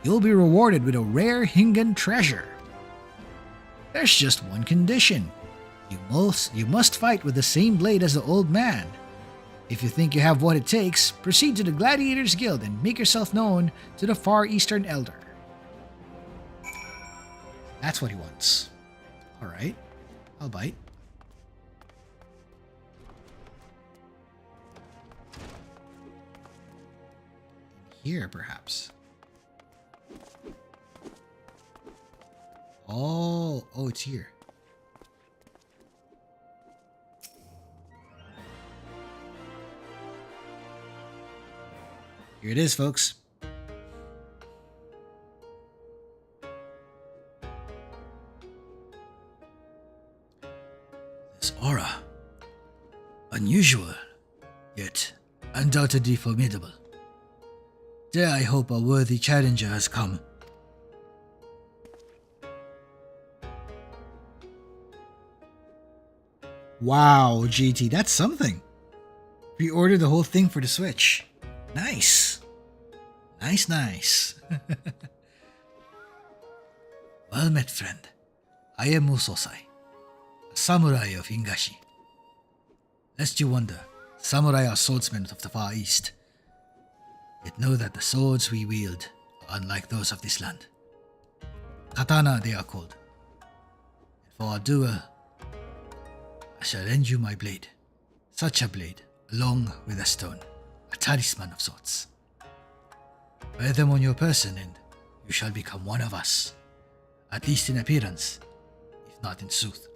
you'll be rewarded with a rare Hingan treasure. There's just one condition. You must fight with the same blade as the old man. If you think you have what it takes, proceed to the Gladiators Guild and make yourself known to the Far Eastern Elder. That's what he wants. Alright, I'll bite. Here, perhaps. Oh, it's here. Here it is, folks. This aura. Unusual, yet undoubtedly formidable. Dare I hope a worthy challenger has come. Wow, GT, that's something. Pre-ordered the whole thing for the Switch. Nice. Nice. Well met, friend. I am Musosai, a samurai of Hingashi. Lest you wonder, samurai are swordsmen of the Far East. Yet know that the swords we wield are unlike those of this land. Katana they are called. And for our duel, I shall lend you my blade. Such a blade, along with a stone, a talisman of sorts. Wear them on your person and you shall become one of us, at least in appearance, if not in sooth.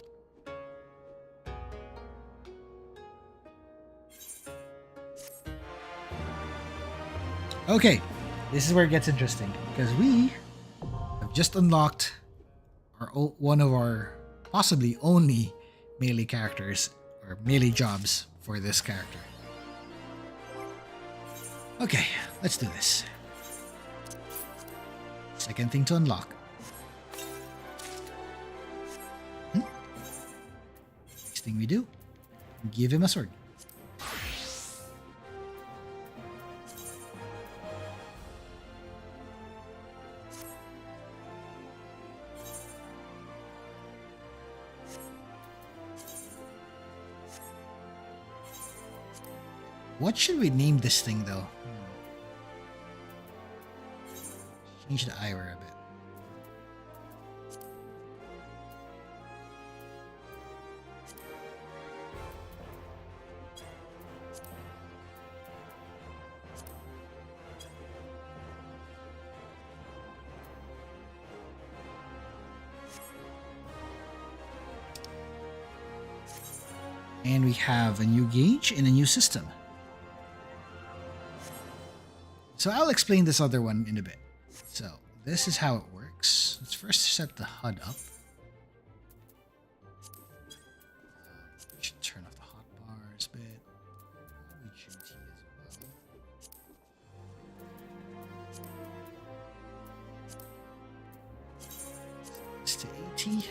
Okay, this is where it gets interesting, because we have just unlocked one of our possibly only melee characters, or melee jobs for this character. Okay, let's do this. Second thing to unlock. Next thing we do, give him a sword. What should we name this thing though? Change the Ira a bit. And we have a new gauge and a new system. So I'll explain this other one in a bit. So this is how it works. Let's first set the HUD up. Should turn off the hotbars a bit. Probably GT as well. This to 80.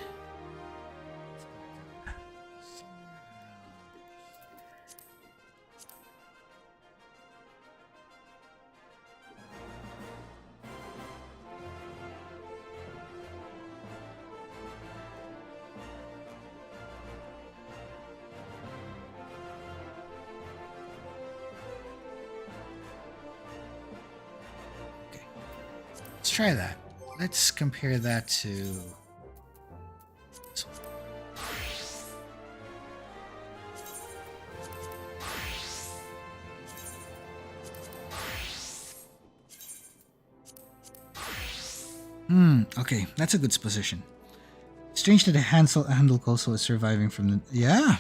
Let's try that. Let's compare that to this one. Okay, that's a good position. Strange that the handle also is surviving from the... Yeah.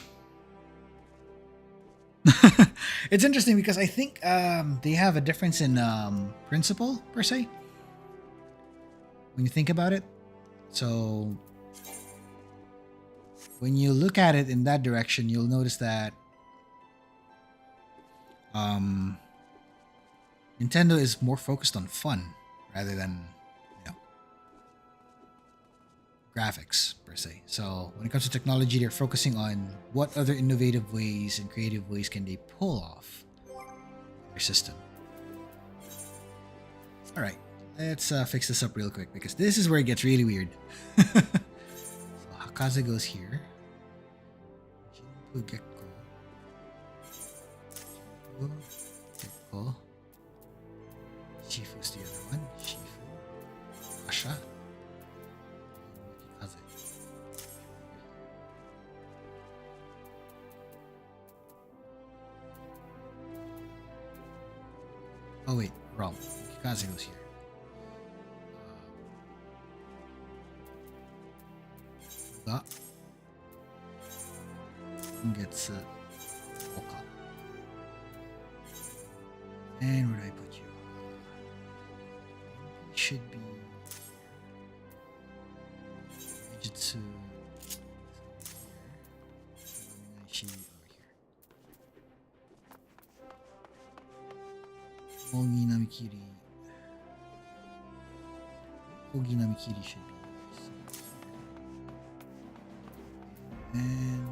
It's interesting because I think they have a difference in principle, per se. When you think about it. So when you look at it in that direction, you'll notice that Nintendo is more focused on fun rather than, you know, graphics per se. So when it comes to technology, they're focusing on what other innovative ways and creative ways can they pull off their system. All right. Let's fix this up real quick because this is where it gets really weird. So Hakaze goes here. Jinpu Gekko. Jinpu Gekko. Shifu's the other one. Shifu. Asha. Hakaze. Oh wait, wrong. Hikaze goes here. Gets Oka. And where do I put you? It should be Jitsu here. Over here. Ogi Namikiri. Ogi Namikiri should be. And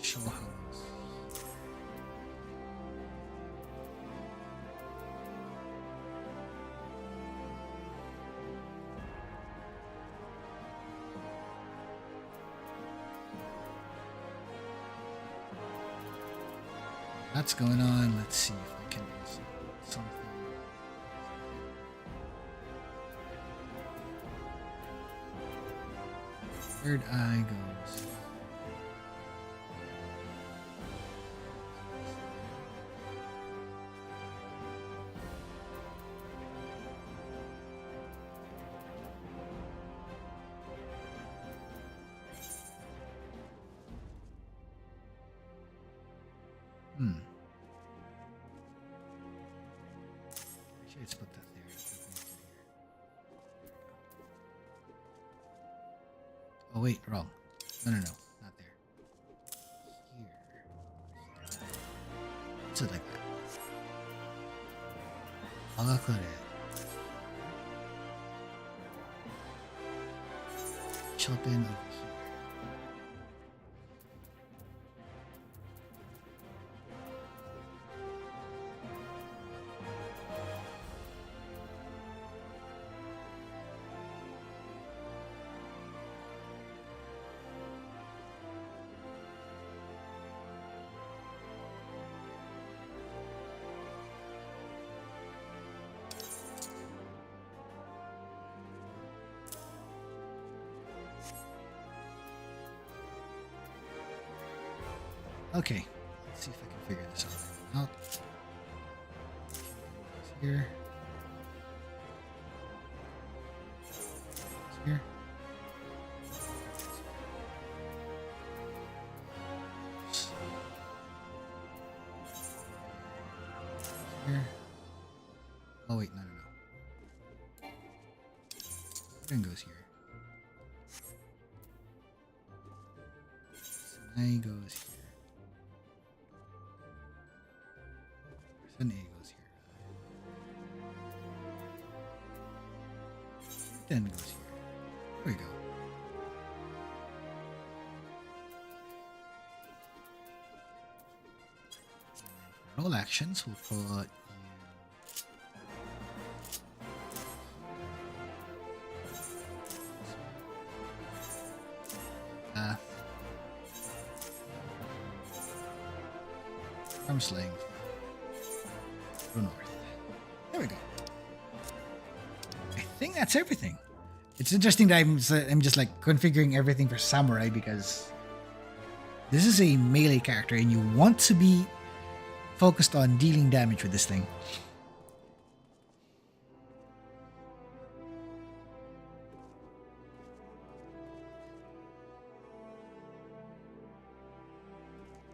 show house. That's going on. Let's see if I can do something. Third eye goes. Actually, let's put that there. Oh wait, wrong. No, not there. Here. What's it like that? Chop in over here. Okay, let's see if I can figure this out. Here. Here. Here. Oh wait, no. Then goes here. Sinai goes here. Then A goes here. Then goes here. There we go. For all actions, we'll put arm's length. Go north. There we go. I think that's everything. It's interesting that I'm just like configuring everything for samurai because this is a melee character and you want to be focused on dealing damage with this thing.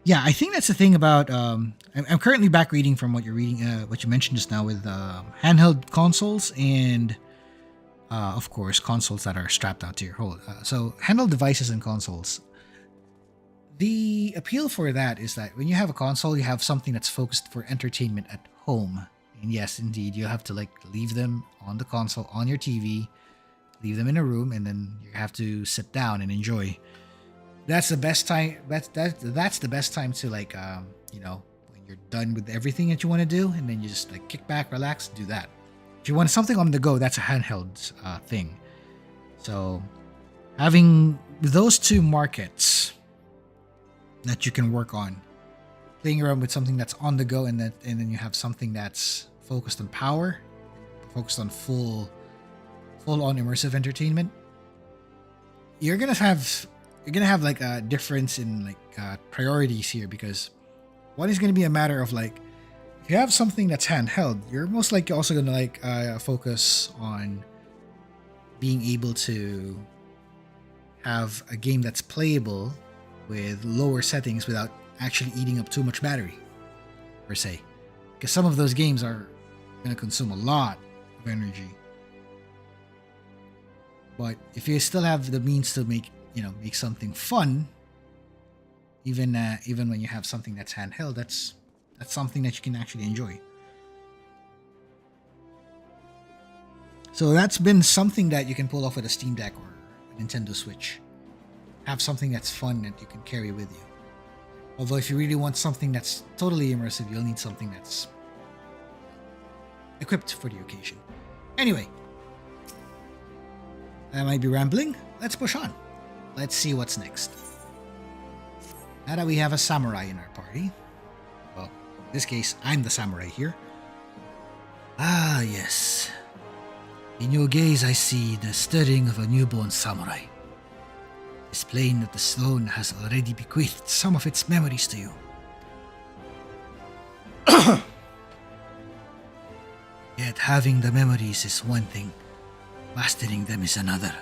Yeah, I think that's the thing about. I'm currently back reading from what you're reading, what you mentioned just now with handheld consoles and, of course, consoles that are strapped out to your hold. So handheld devices and consoles. The appeal for that is that when you have a console, you have something that's focused for entertainment at home. And yes, indeed, you have to like leave them on the console on your TV, leave them in a room, and then you have to sit down and enjoy. That's the best time. That's the best time to like you know, when you're done with everything that you want to do, and then you just like kick back, relax, do that. If you want something on the go, that's a handheld thing. So having those two markets that you can work on, playing around with something that's on the go, and then you have something that's focused on power, focused on full on immersive entertainment. You're gonna have like a difference in like priorities here, because one is going to be a matter of like, if you have something that's handheld, you're most likely also going to like focus on being able to have a game that's playable with lower settings without actually eating up too much battery, per se, because some of those games are going to consume a lot of energy. But if you still have the means to make something fun, even when you have something that's handheld, that's something that you can actually enjoy. So that's been something that you can pull off with a Steam Deck or a Nintendo Switch. Have something that's fun that you can carry with you. Although if you really want something that's totally immersive, you'll need something that's equipped for the occasion. Anyway, I might be rambling. Let's push on. Let's see what's next. Now that we have a samurai in our party, well, this case, I'm the samurai here. Ah, yes. In your gaze, I see the stirring of a newborn samurai. It's plain that the stone has already bequeathed some of its memories to you. Yet having the memories is one thing, mastering them is another.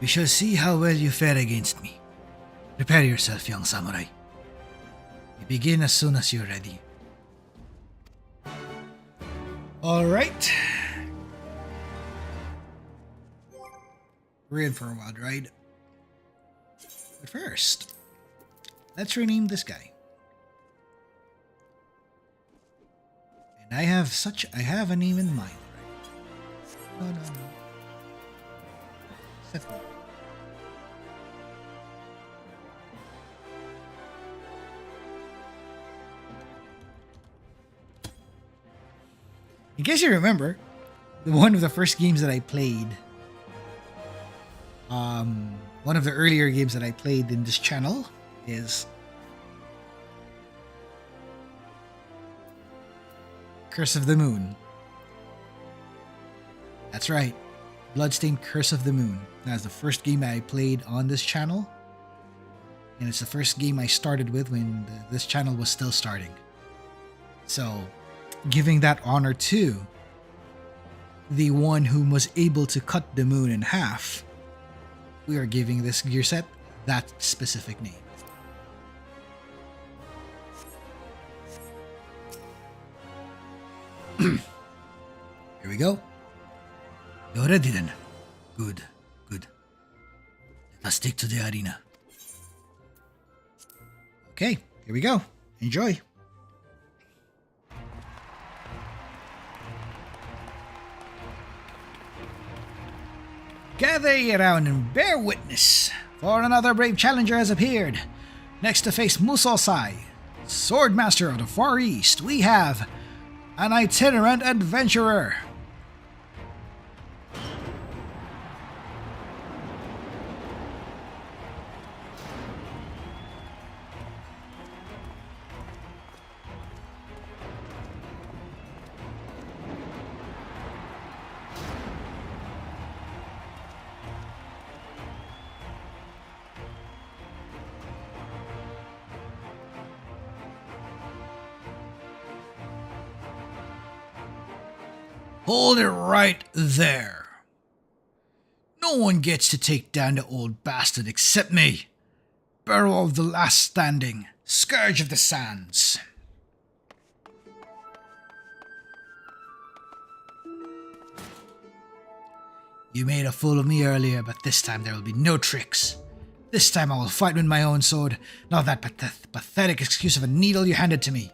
We shall see how well you fare against me. Prepare yourself, young samurai. We begin as soon as you're ready. Alright. We're in for a wild ride. But first, let's rename this guy. And I have a name in mind, right? No. Set me. In case you remember, one of the first games that I played, one of the earlier games that I played in this channel is Curse of the Moon. That's right, Bloodstained Curse of the Moon. That's the first game I played on this channel, and it's the first game I started with when this channel was still starting. So, giving that honor to the one who was able to cut the moon in half, we are giving this gear set that specific name. Here we go. You're ready then. Good. Let us take to the arena. Okay, here we go. Enjoy. Gather ye around and bear witness, for another brave challenger has appeared. Next to face Musosai, Swordmaster of the Far East, we have an itinerant adventurer. Hold it right there. No one gets to take down the old bastard except me. Barrow of the Last Standing, Scourge of the Sands. You made a fool of me earlier, but this time there will be no tricks. This time I will fight with my own sword, not that pathetic excuse of a needle you handed to me.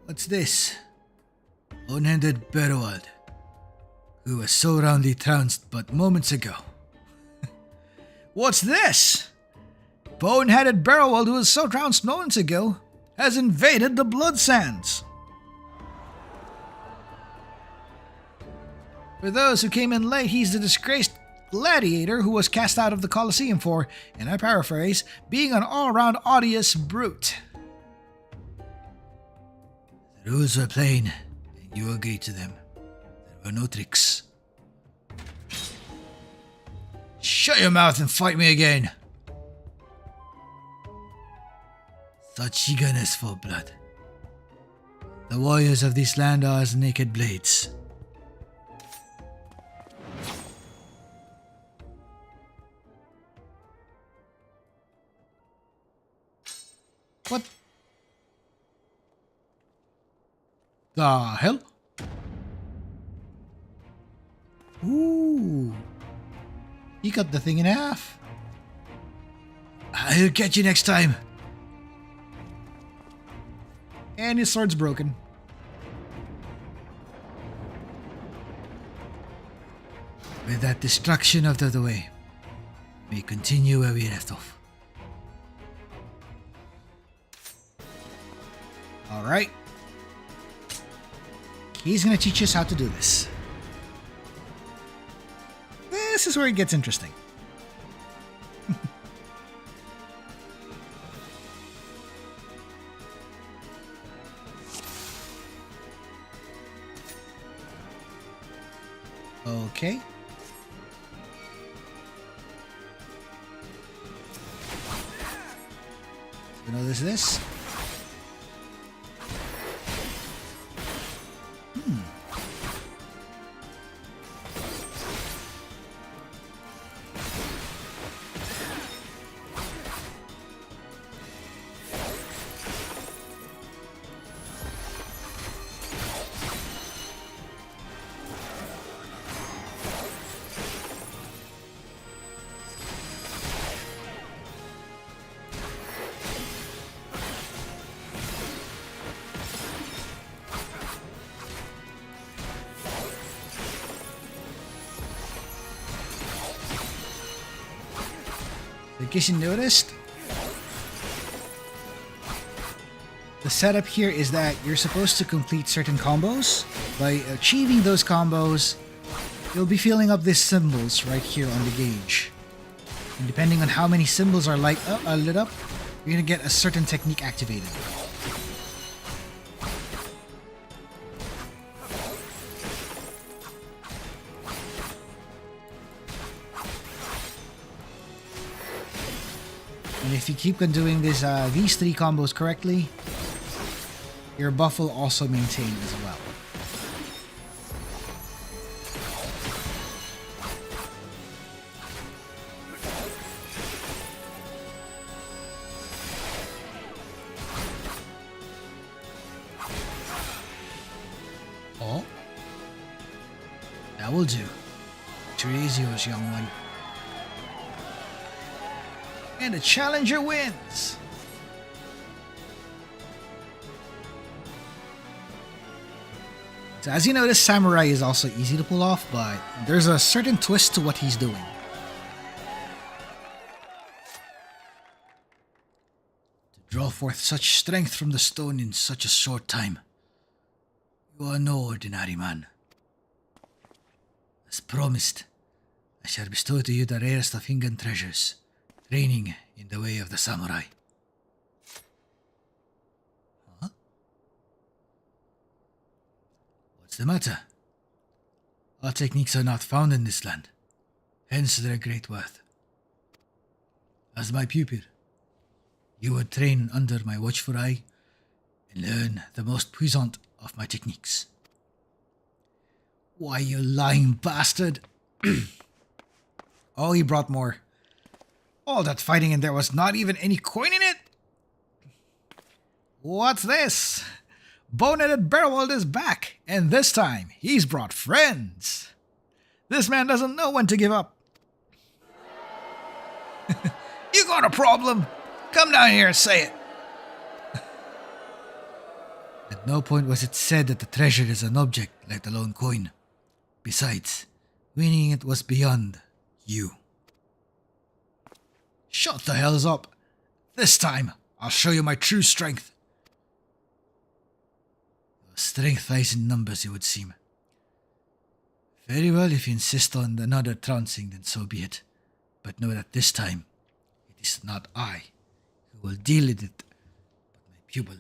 What's this? Unended Berwald, who was so roundly trounced but moments ago. What's this? Boneheaded Berwald, who was so trounced moments ago, has invaded the Blood Sands. For those who came in late, he's the disgraced gladiator who was cast out of the Colosseum for, and I paraphrase, being an all-round odious brute. The rules were plain, and you agreed to them. There were no tricks. Shut your mouth and fight me again! Such eagerness for blood. The warriors of this land are as naked blades. What the hell? Ooh. He cut the thing in half. I'll catch you next time. And his sword's broken. With that destruction out of the way, we continue where we left off. Alright. He's going to teach us how to do this. This is where it gets interesting. Okay. So notice this. In case you noticed, the setup here is that you're supposed to complete certain combos. By achieving those combos, you'll be filling up these symbols right here on the gauge. And depending on how many symbols are lit up, you're gonna get a certain technique activated. And if you keep on doing these three combos correctly, your buff will also maintain as well. Oh, that will do. Victory is yours, young one. And the challenger wins! So as you notice, Samurai is also easy to pull off, but there's a certain twist to what he's doing. To draw forth such strength from the stone in such a short time. You are no ordinary man. As promised, I shall bestow to you the rarest of Hingan treasures. Training in the way of the samurai. Huh? What's the matter? Our techniques are not found in this land, hence their great worth. As my pupil, you would train under my watchful eye and learn the most puissant of my techniques. Why, you lying bastard! Oh, he brought more. All that fighting and there was not even any coin in it? What's this? Boneheaded Bearwald is back, and this time he's brought friends. This man doesn't know when to give up. You got a problem? Come down here and say it. At no point was it said that the treasure is an object, let alone coin. Besides, winning it was beyond you. Shut the hells up. This time, I'll show you my true strength. Your strength lies in numbers, it would seem. Very well, if you insist on another trouncing, then so be it. But know that this time, it is not I who will deal with it, but my pupil.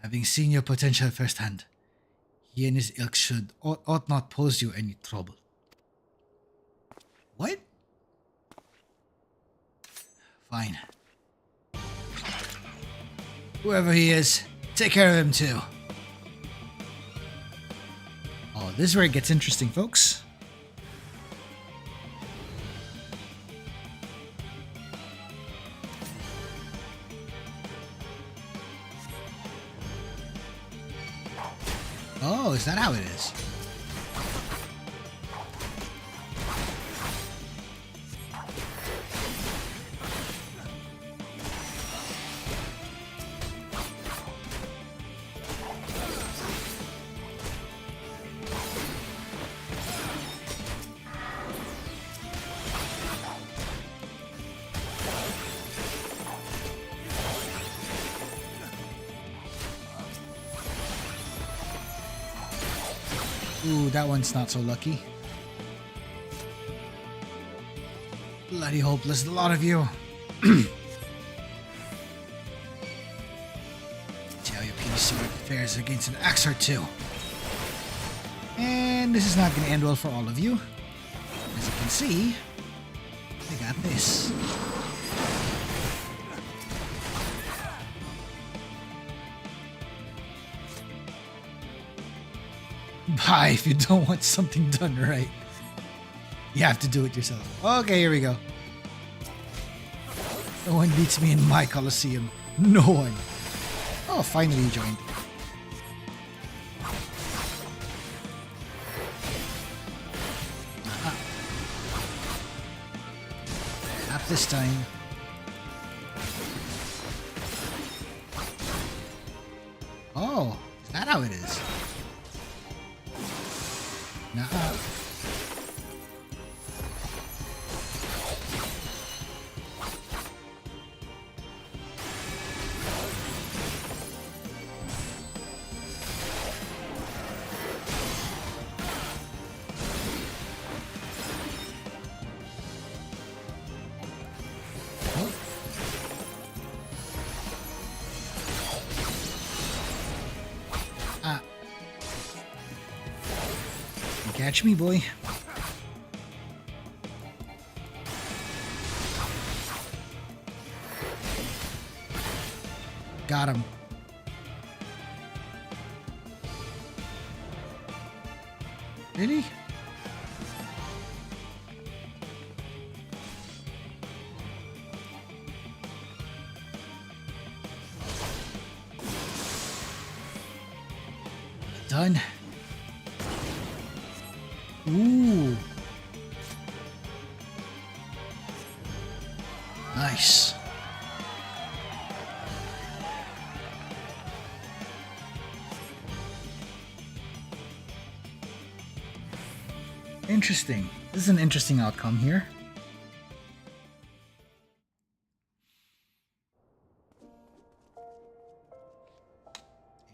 Having seen your potential firsthand, he and his ilk ought not pose you any trouble. What? Fine. Whoever he is, take care of him too. Oh, this is where it gets interesting, folks. Oh, is that how it is? Ooh, that one's not so lucky. Bloody hopeless, a lot of you. See how your puny sword fares against an axe or two. And this is not going to end well for all of you. As you can see, I got this. Bye if you don't want something done right. You have to do it yourself. Okay, here we go. No one beats me in my Colosseum. No one. Oh, finally you joined. Not this time. Oh, is that how it is? Nuh-uh. Catch me, boy. Got him. Really? Done. Ooh. Nice. Interesting. This is an interesting outcome here.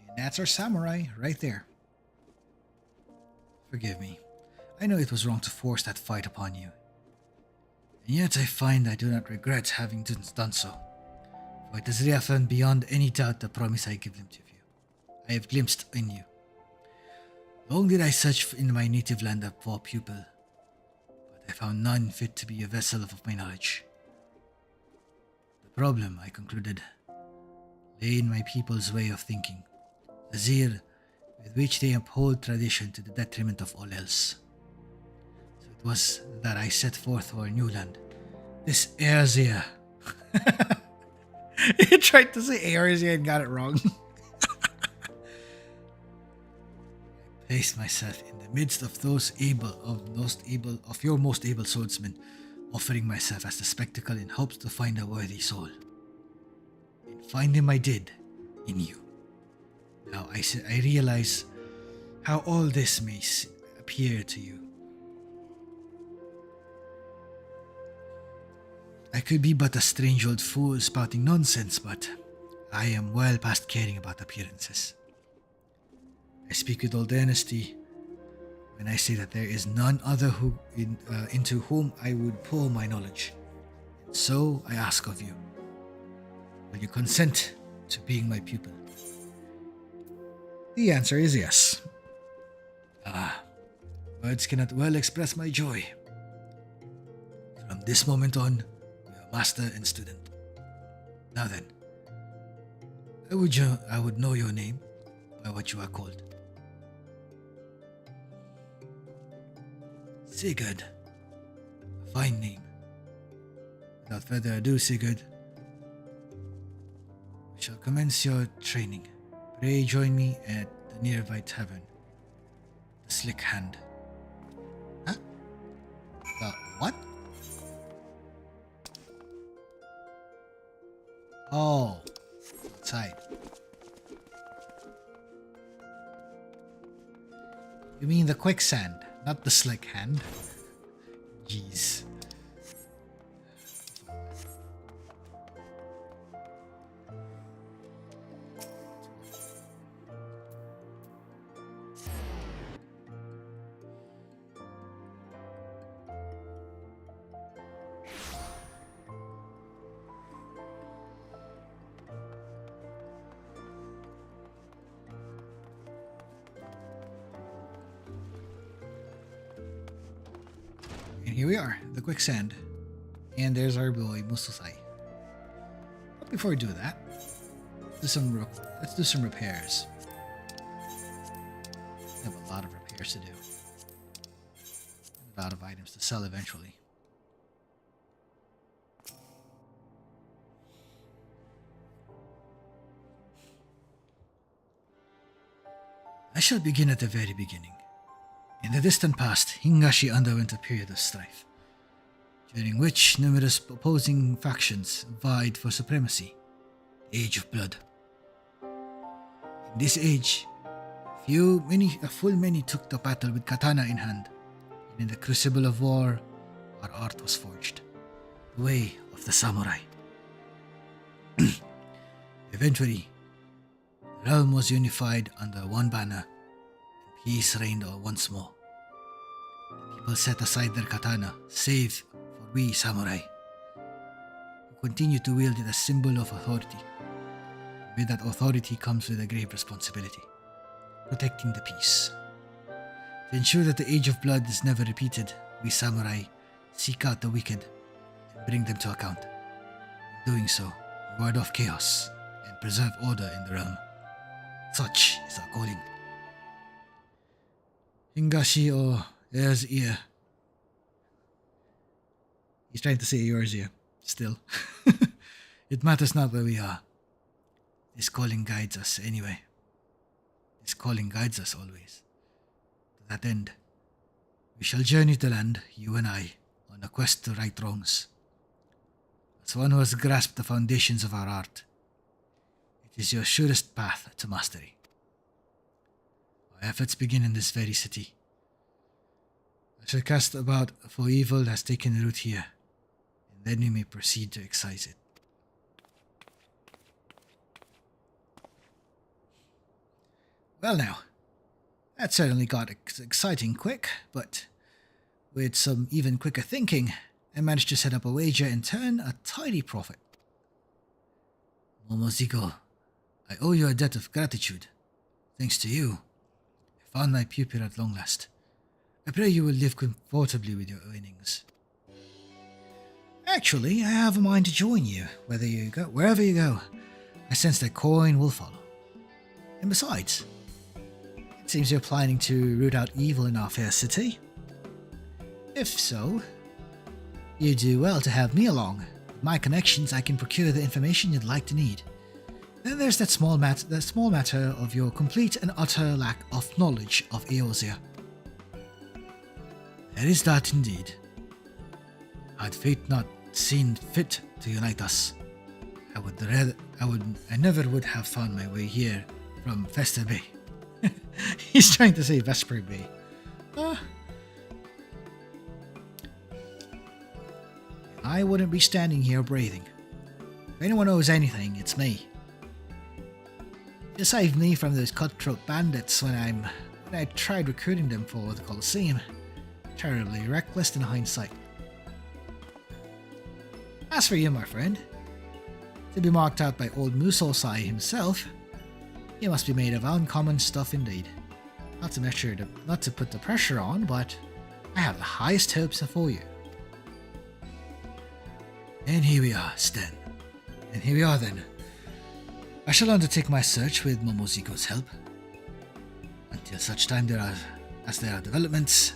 And that's our samurai right there. Forgive me. I know it was wrong to force that fight upon you. And yet I find I do not regret having done so. For it has reaffirmed beyond any doubt the promise I give them to you. I have glimpsed in you. Long did I search in my native land for a pupil, but I found none fit to be a vessel of my knowledge. The problem, I concluded, lay in my people's way of thinking, the zeal with which they uphold tradition to the detriment of all else. It was that I set forth for a new land. This Erzea. He tried to say Erzea and got it wrong. I placed myself in the midst of your most able swordsmen, offering myself as the spectacle in hopes to find a worthy soul. And find him I did, in you. Now I realize how all this may appear to you. I could be but a strange old fool spouting nonsense, but I am well past caring about appearances. I speak with all honesty when I say that there is none other into whom I would pour my knowledge. And so I ask of you, will you consent to being my pupil? The answer is yes. Words cannot well express my joy. From this moment on, master and student. Now then, I would know your name by what you are called. Sigurd. A fine name. Without further ado, Sigurd, we shall commence your training. Pray join me at the nearby tavern. The Slick Hand. Huh? What? Oh, outside. You mean the quicksand, not the Slick Hand? Jeez. here we are, the quicksand. And there's our boy, Mususai. But before we do that, let's do some repairs. We have a lot of repairs to do. A lot of items to sell eventually. I shall begin at the very beginning. In the distant past, Hingashi underwent a period of strife, during which numerous opposing factions vied for supremacy. The Age of Blood. In this age, a full many took the battle with katana in hand, and in the crucible of war, our art was forged. The way of the samurai. Eventually, the realm was unified under one banner, and peace reigned once more. The people set aside their katana, save for we samurai, who continue to wield it as a symbol of authority. With that authority comes with a grave responsibility, protecting the peace. To ensure that the Age of Blood is never repeated, we samurai seek out the wicked and bring them to account. In doing so, we ward off chaos and preserve order in the realm. Such is our calling. Hingashi or Ear's Ear. He's trying to say yours ear, still. It matters not where we are. This calling guides us anyway. This calling guides us always. To that end, we shall journey to land, you and I, on a quest to right wrongs. As one who has grasped the foundations of our art, it is your surest path to mastery. Our efforts begin in this very city. I shall cast about for evil has taken root here, and then we may proceed to excise it. Well now, that certainly got exciting quick, but with some even quicker thinking, I managed to set up a wager and turn a tidy profit. Momoziko, I owe you a debt of gratitude. Thanks to you, I found my pupil at long last. I pray you will live comfortably with your earnings. Actually, I have a mind to join you, wherever you go. I sense that coin will follow. And besides, it seems you're planning to root out evil in our fair city. If so, you do well to have me along. With my connections, I can procure the information you'd like to need. Then there's that small matter of your complete and utter lack of knowledge of Eorzea. There is that indeed. Had fate not seen fit to unite us, I never would have found my way here from Vesper Bay. He's trying to say Vesper Bay. I wouldn't be standing here breathing. If anyone knows anything, it's me. You saved me from those cutthroat bandits when I tried recruiting them for the Colosseum. Terribly reckless in hindsight. As for you, my friend, to be marked out by old Musosai himself, you must be made of uncommon stuff indeed. Not to put the pressure on, but I have the highest hopes for you. And here we are, Sten. And here we are then. I shall undertake my search with Momoziko's help. Until such time there are developments,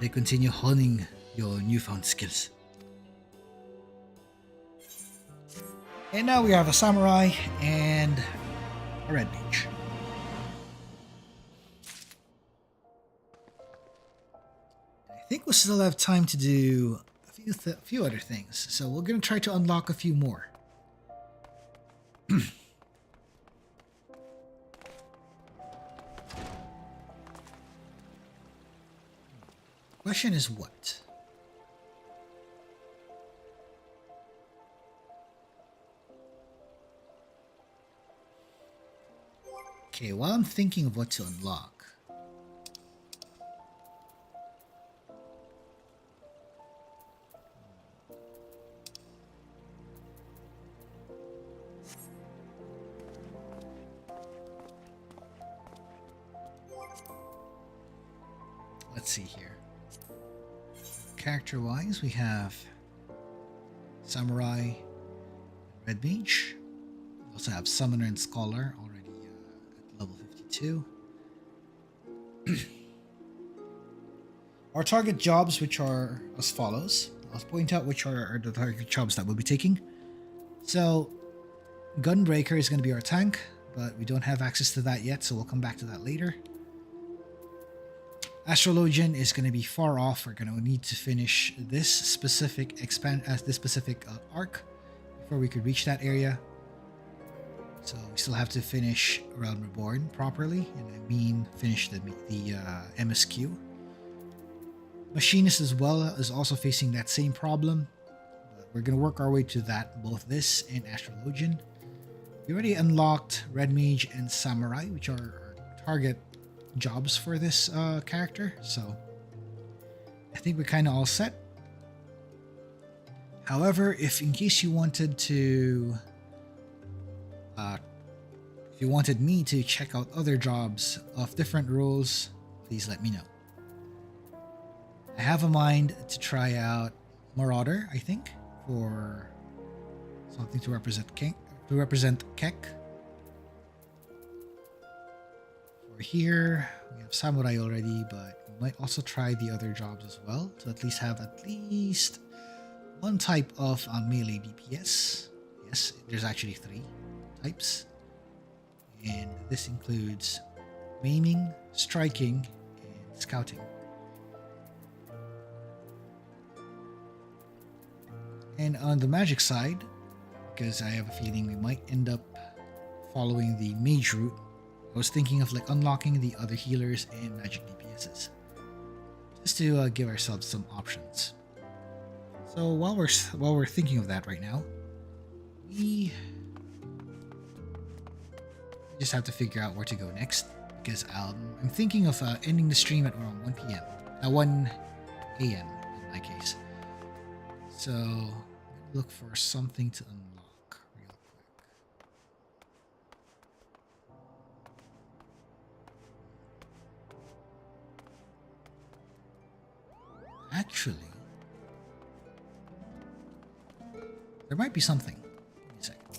they continue honing your newfound skills. And now we have a samurai and a red mage. I think we'll still have time to do a few other things, so we're going to try to unlock a few more. Question is what? Okay, while I'm thinking of what to unlock, let's see here. character-wise, we have Samurai, Red Mage. We also have Summoner and Scholar already at level 52. Our target jobs, which are as follows. I'll point out which are the target jobs that we'll be taking. So, Gunbreaker is going to be our tank, but we don't have access to that yet, so we'll come back to that later. Astrologian is going to be far off. We're going to need to finish this specific arc before we could reach that area. So we still have to finish Realm Reborn properly, and I mean finish the MSQ. Machinist as well is also facing that same problem, but we're going to work our way to that, both this and Astrologian. We already unlocked Red Mage and Samurai, which are our target jobs for this character, so I think we're kind of all set. However, if in case you wanted to if you wanted me to check out other jobs of different roles, please let me know. I have a mind to try out Marauder, I think, for something to represent Kek. For here, we have Samurai already, but we might also try the other jobs as well to at least have one type of melee DPS. Yes, there's actually 3 types, and this includes maiming, striking, and scouting. And on the magic side, because I have a feeling we might end up following the mage route, I was thinking of like unlocking the other healers and magic DPSs, just to give ourselves some options. So while we're thinking of that right now, we just have to figure out where to go next, because I'm thinking of ending the stream at around 1 p.m. 1 a.m. in my case. So look for something to unlock real quick. Actually, there might be something. Give me a second.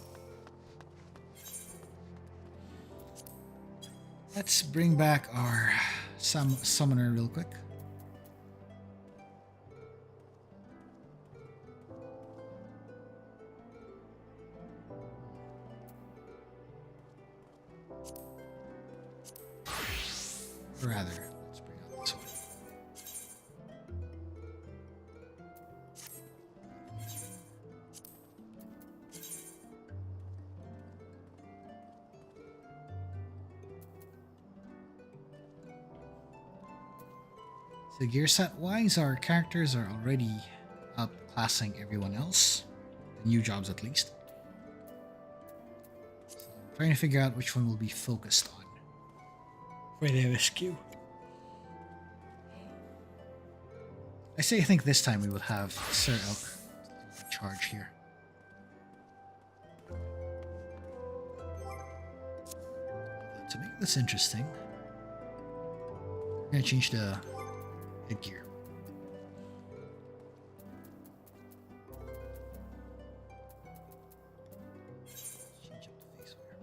Let's bring back our summoner real quick. Rather, let's bring out this one. So gear set wise, our characters are already outclassing everyone else. The new jobs at least. So I'm trying to figure out which one will be focused on for the MSQ. I think this time we will have Sir Elk in charge here. To make this interesting, I'm going to change the headgear. Change up the face wear.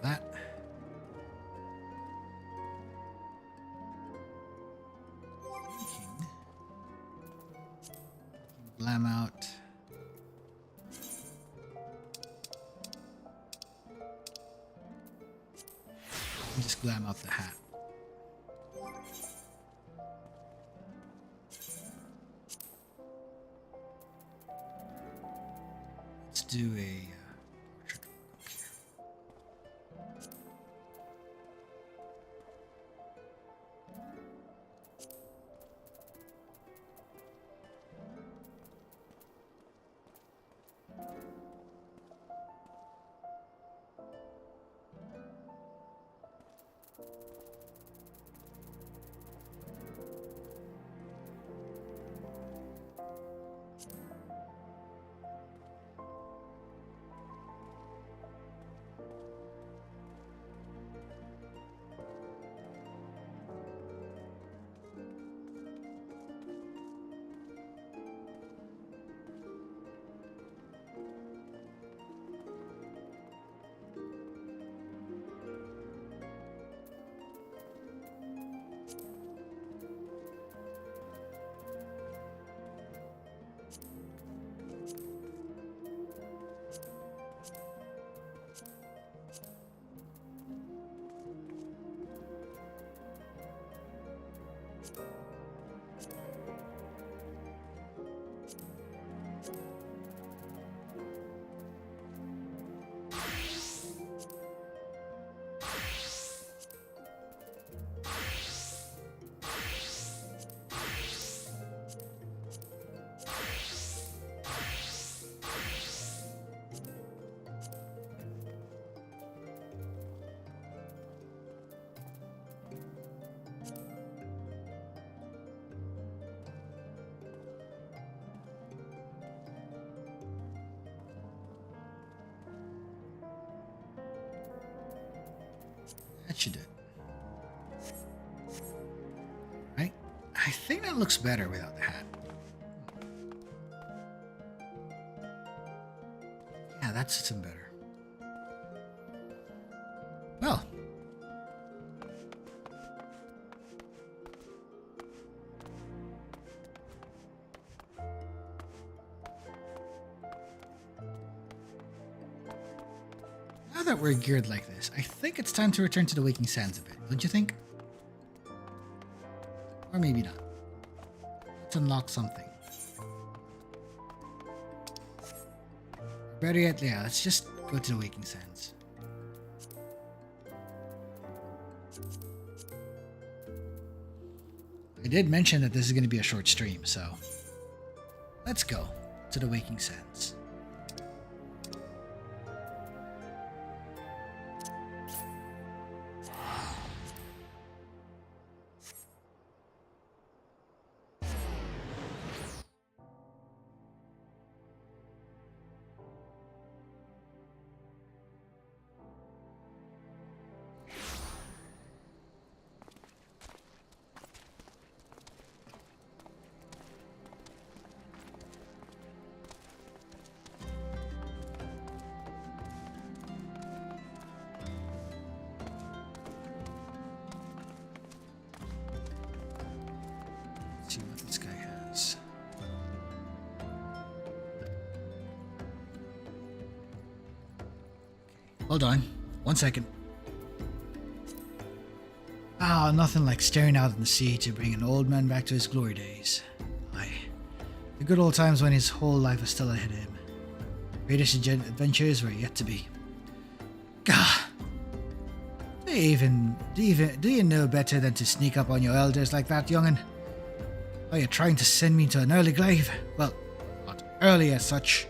That. Glam out. And just glam out the hat. Let's do a portrait up here. That should do it. Right? I think that looks better without the hat. Yeah, that sits in better. Well. Now that we're geared like this, I think it's time to return to the Waking Sands a bit, don't you think? Or maybe not. Let's unlock something. Better yet, yeah, let's just go to the Waking Sands. I did mention that this is going to be a short stream, so let's go to the Waking Sands. See what this guy has. Hold on. 1 second. Ah, nothing like staring out in the sea to bring an old man back to his glory days. Aye. The good old times when his whole life was still ahead of him. Greatest adventures were yet to be. Gah! Do you know better than to sneak up on your elders like that, young'un? Are you trying to send me to an early grave? Well, not early as such.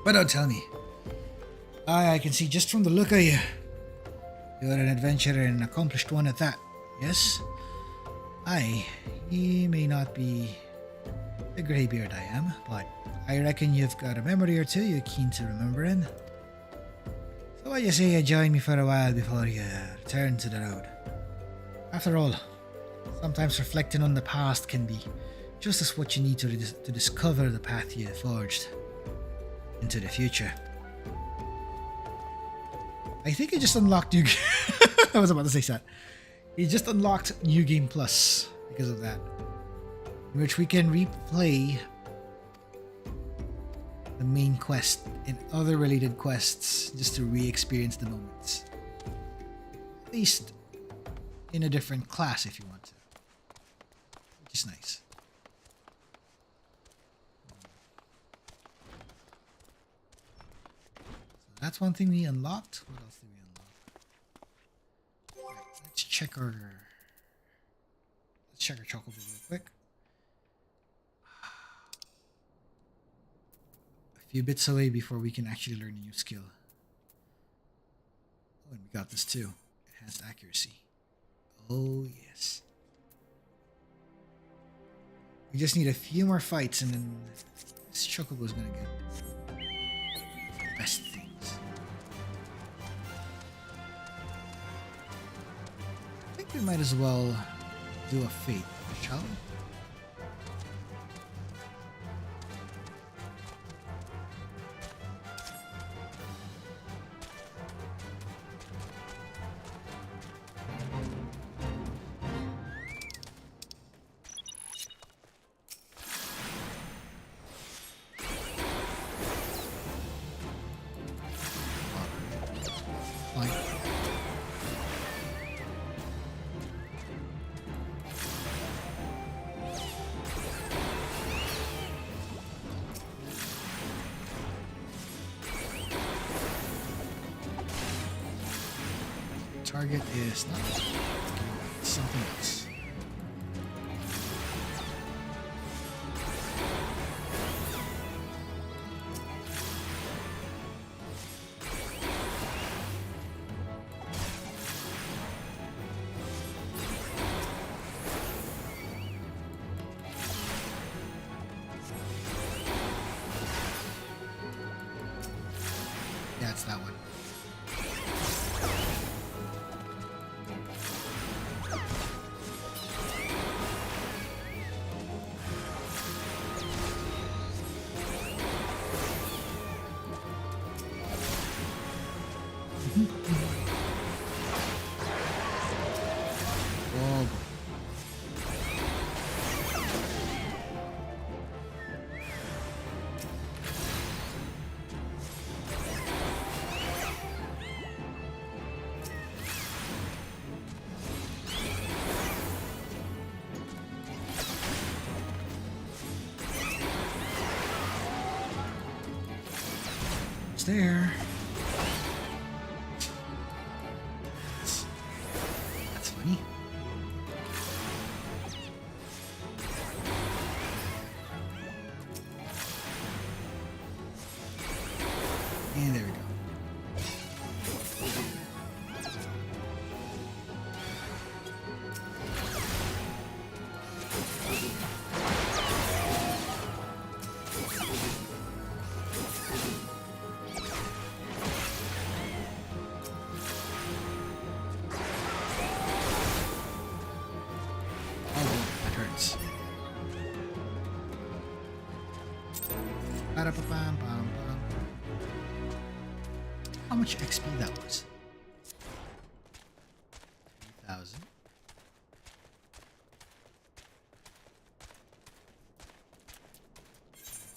But don't tell me. I can see just from the look of you. You're an adventurer and an accomplished one at that, yes? Aye, you may not be the greybeard I am, but I reckon you've got a memory or two you're keen to remembering. So what you say you join me for a while before you return to the road? After all, sometimes reflecting on the past can be just as what you need to discover the path you forged into the future. I think you just unlocked New I was about to say that. You just unlocked New Game Plus because of that, in which we can replay the main quest and other related quests just to re-experience the moments. At least in a different class if you want to. Which is nice. So that's one thing we unlocked. What else did we unlock? Right, let's check our chocobo real quick. A few bits away before we can actually learn a new skill. Oh, and we got this too. Enhanced accuracy. Oh yes. We just need a few more fights and then this chocobo is gonna get the best things. I think we might as well do a fate, shall we? Target is not that. It's something else. Yeah, it's that one. Oh, it's there. That's funny. And there we go. Oh, that hurts. Ba-da-ba-bam-bam-bam. How much XP that was? 3,000.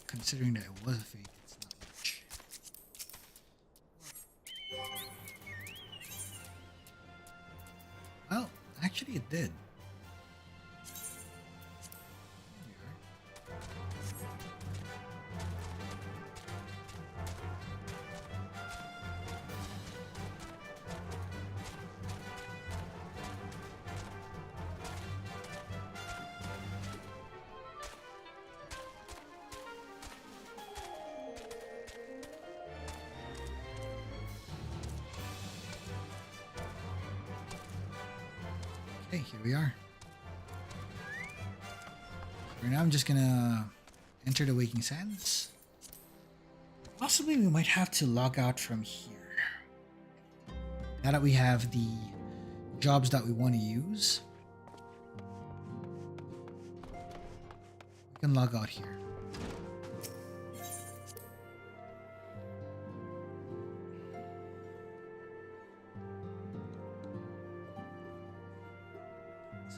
Considering that it was a fake, it's not much. Well, actually it did. There we are. Okay, here we are. For now, I'm just gonna enter the Waking Sands. Possibly we might have to log out from here. Now that we have the jobs that we want to use, we can log out here.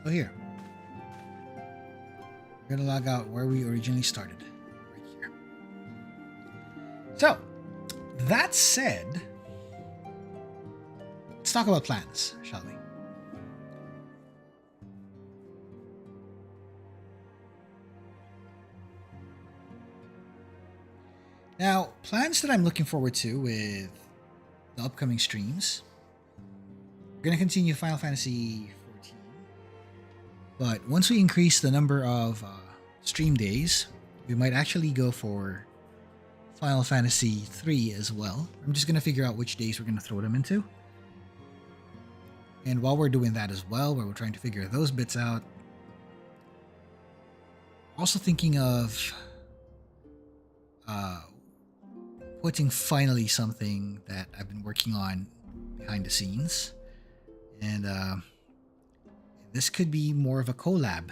So here, we're gonna log out where we originally started, right here. So, that said, let's talk about plans, shall we? Now, plans that I'm looking forward to with the upcoming streams. We're gonna continue Final Fantasy 14. But once we increase the number of stream days, we might actually go for Final Fantasy 3 as well. I'm just going to figure out which days we're going to throw them into. And while we're doing that as well, where we're trying to figure those bits out, also thinking of putting finally something that I've been working on behind the scenes. And this could be more of a collab,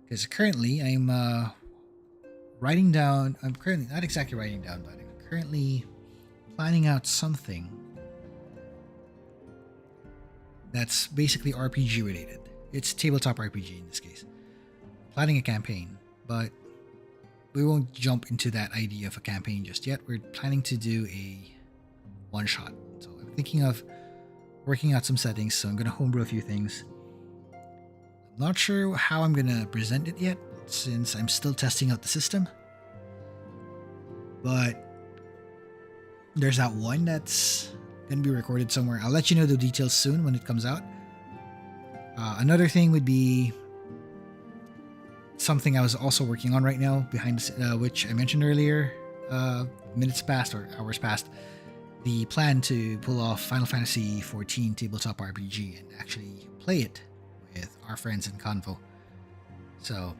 because currently I'm writing down, I'm currently not exactly writing down, but I'm currently planning out something that's basically RPG related. It's tabletop RPG in this case. Planning a campaign, but we won't jump into that idea of a campaign just yet. We're planning to do a one shot. So I'm thinking of working out some settings, so I'm going to homebrew a few things. I'm not sure how I'm going to present it yet, since I'm still testing out the system. But there's that one that's going to be recorded somewhere. I'll let you know the details soon when it comes out. Another thing would be something I was also working on right now, behind which I mentioned earlier, minutes past or hours past, the plan to pull off Final Fantasy 14 tabletop RPG and actually play it with our friends in CANVO. So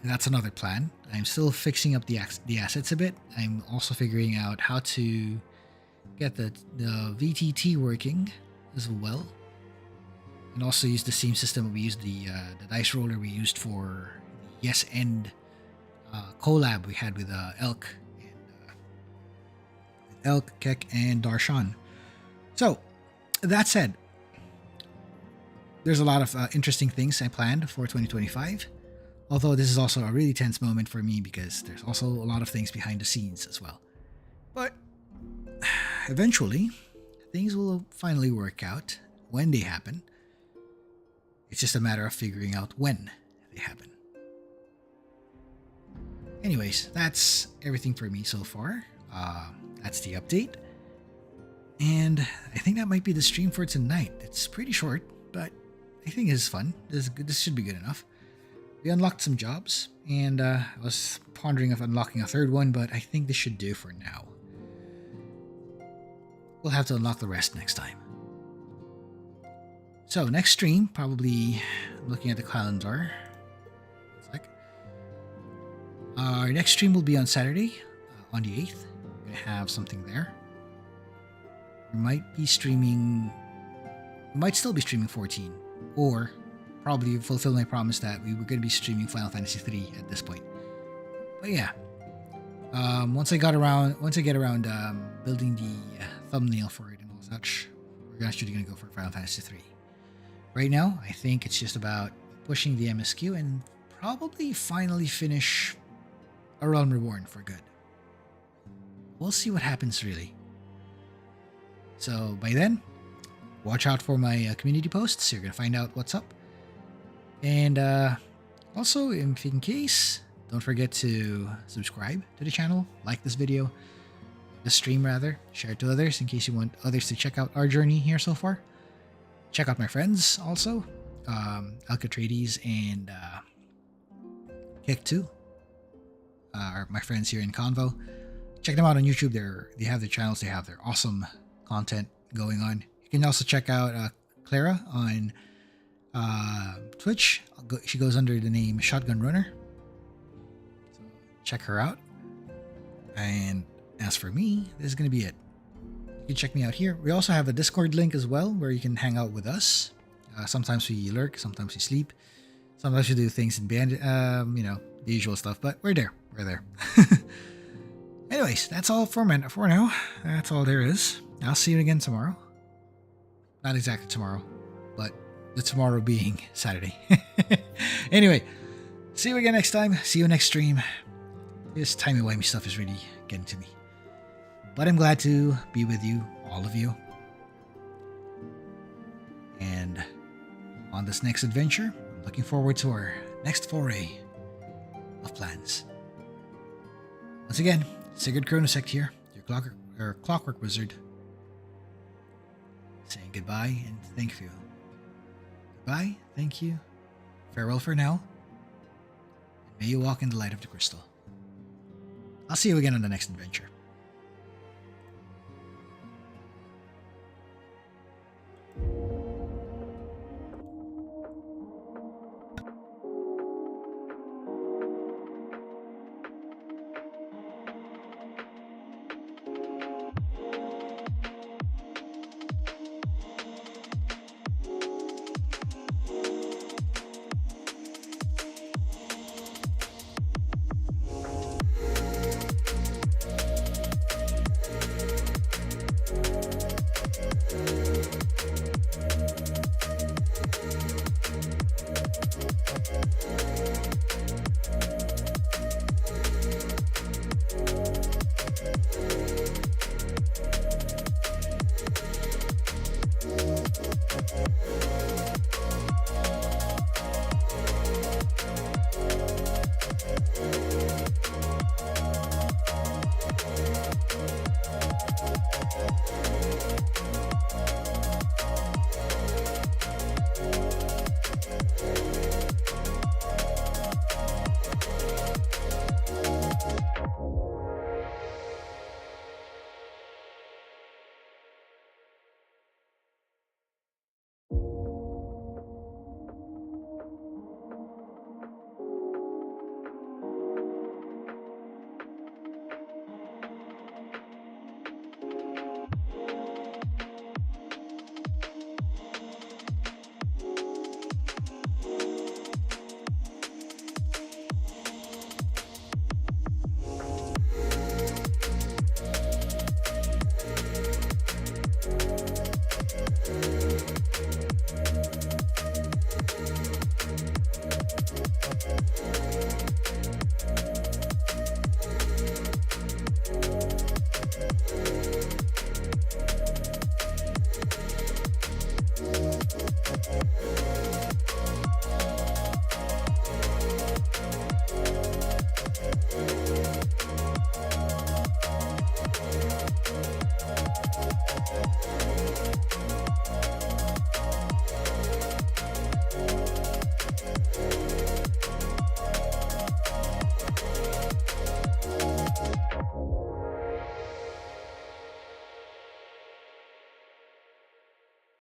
that's another plan. I'm still fixing up the assets a bit. I'm also figuring out how to get the VTT working as well, and also use the same system we used, the dice roller we used for the Yes End collab we had with Elk, Kek, and Darshan. So, that said, there's a lot of interesting things I planned for 2025. Although this is also a really tense moment for me because there's also a lot of things behind the scenes as well. But eventually, things will finally work out when they happen. It's just a matter of figuring out when they happen. Anyways, that's everything for me so far. That's the update. And I think that might be the stream for tonight. It's pretty short, but I think it's fun. This should be good enough. We unlocked some jobs, and I was pondering of unlocking a third one, but I think this should do for now. We'll have to unlock the rest next time. So, next stream, probably looking at the calendar. Our next stream will be on Saturday, on the 8th. We're going to have something there. We might be streaming... We might still be streaming 14, or probably fulfill my promise that we were going to be streaming Final Fantasy 3 at this point. But yeah, once I get around building the thumbnail for it and all such, we're actually going to go for Final Fantasy 3. Right now, I think it's just about pushing the MSQ and probably finally finish A Realm Reborn for good. We'll see what happens really. So by then, watch out for my community posts. You're going to find out what's up. And also, in case, don't forget to subscribe to the channel, like this video, the stream rather, share it to others in case you want others to check out our journey here so far. Check out my friends also, Alcatrades and XIV, are my friends here in CANVO. Check them out on YouTube. They have their channels. They have their awesome content going on. You can also check out Clara on Twitch. She goes under the name Shotgun Runner. So check her out. And as for me, this is going to be it. You can check me out here. We also have a Discord link as well where you can hang out with us. Sometimes we lurk, sometimes we sleep, sometimes we do things in band, the usual stuff, but we're there. We're there. Anyways, that's all for now. That's all there is. I'll see you again tomorrow. Not exactly tomorrow, but the tomorrow being Saturday. Anyway, see you again next time. See you next stream. This timey-wimey stuff is really getting to me. But I'm glad to be with you, all of you. And on this next adventure, I'm looking forward to our next foray of plans. Once again, Sigurd Chronosecht here, your clockwork wizard, saying goodbye and thank you. Goodbye, thank you, farewell for now, and may you walk in the light of the crystal. I'll see you again on the next adventure.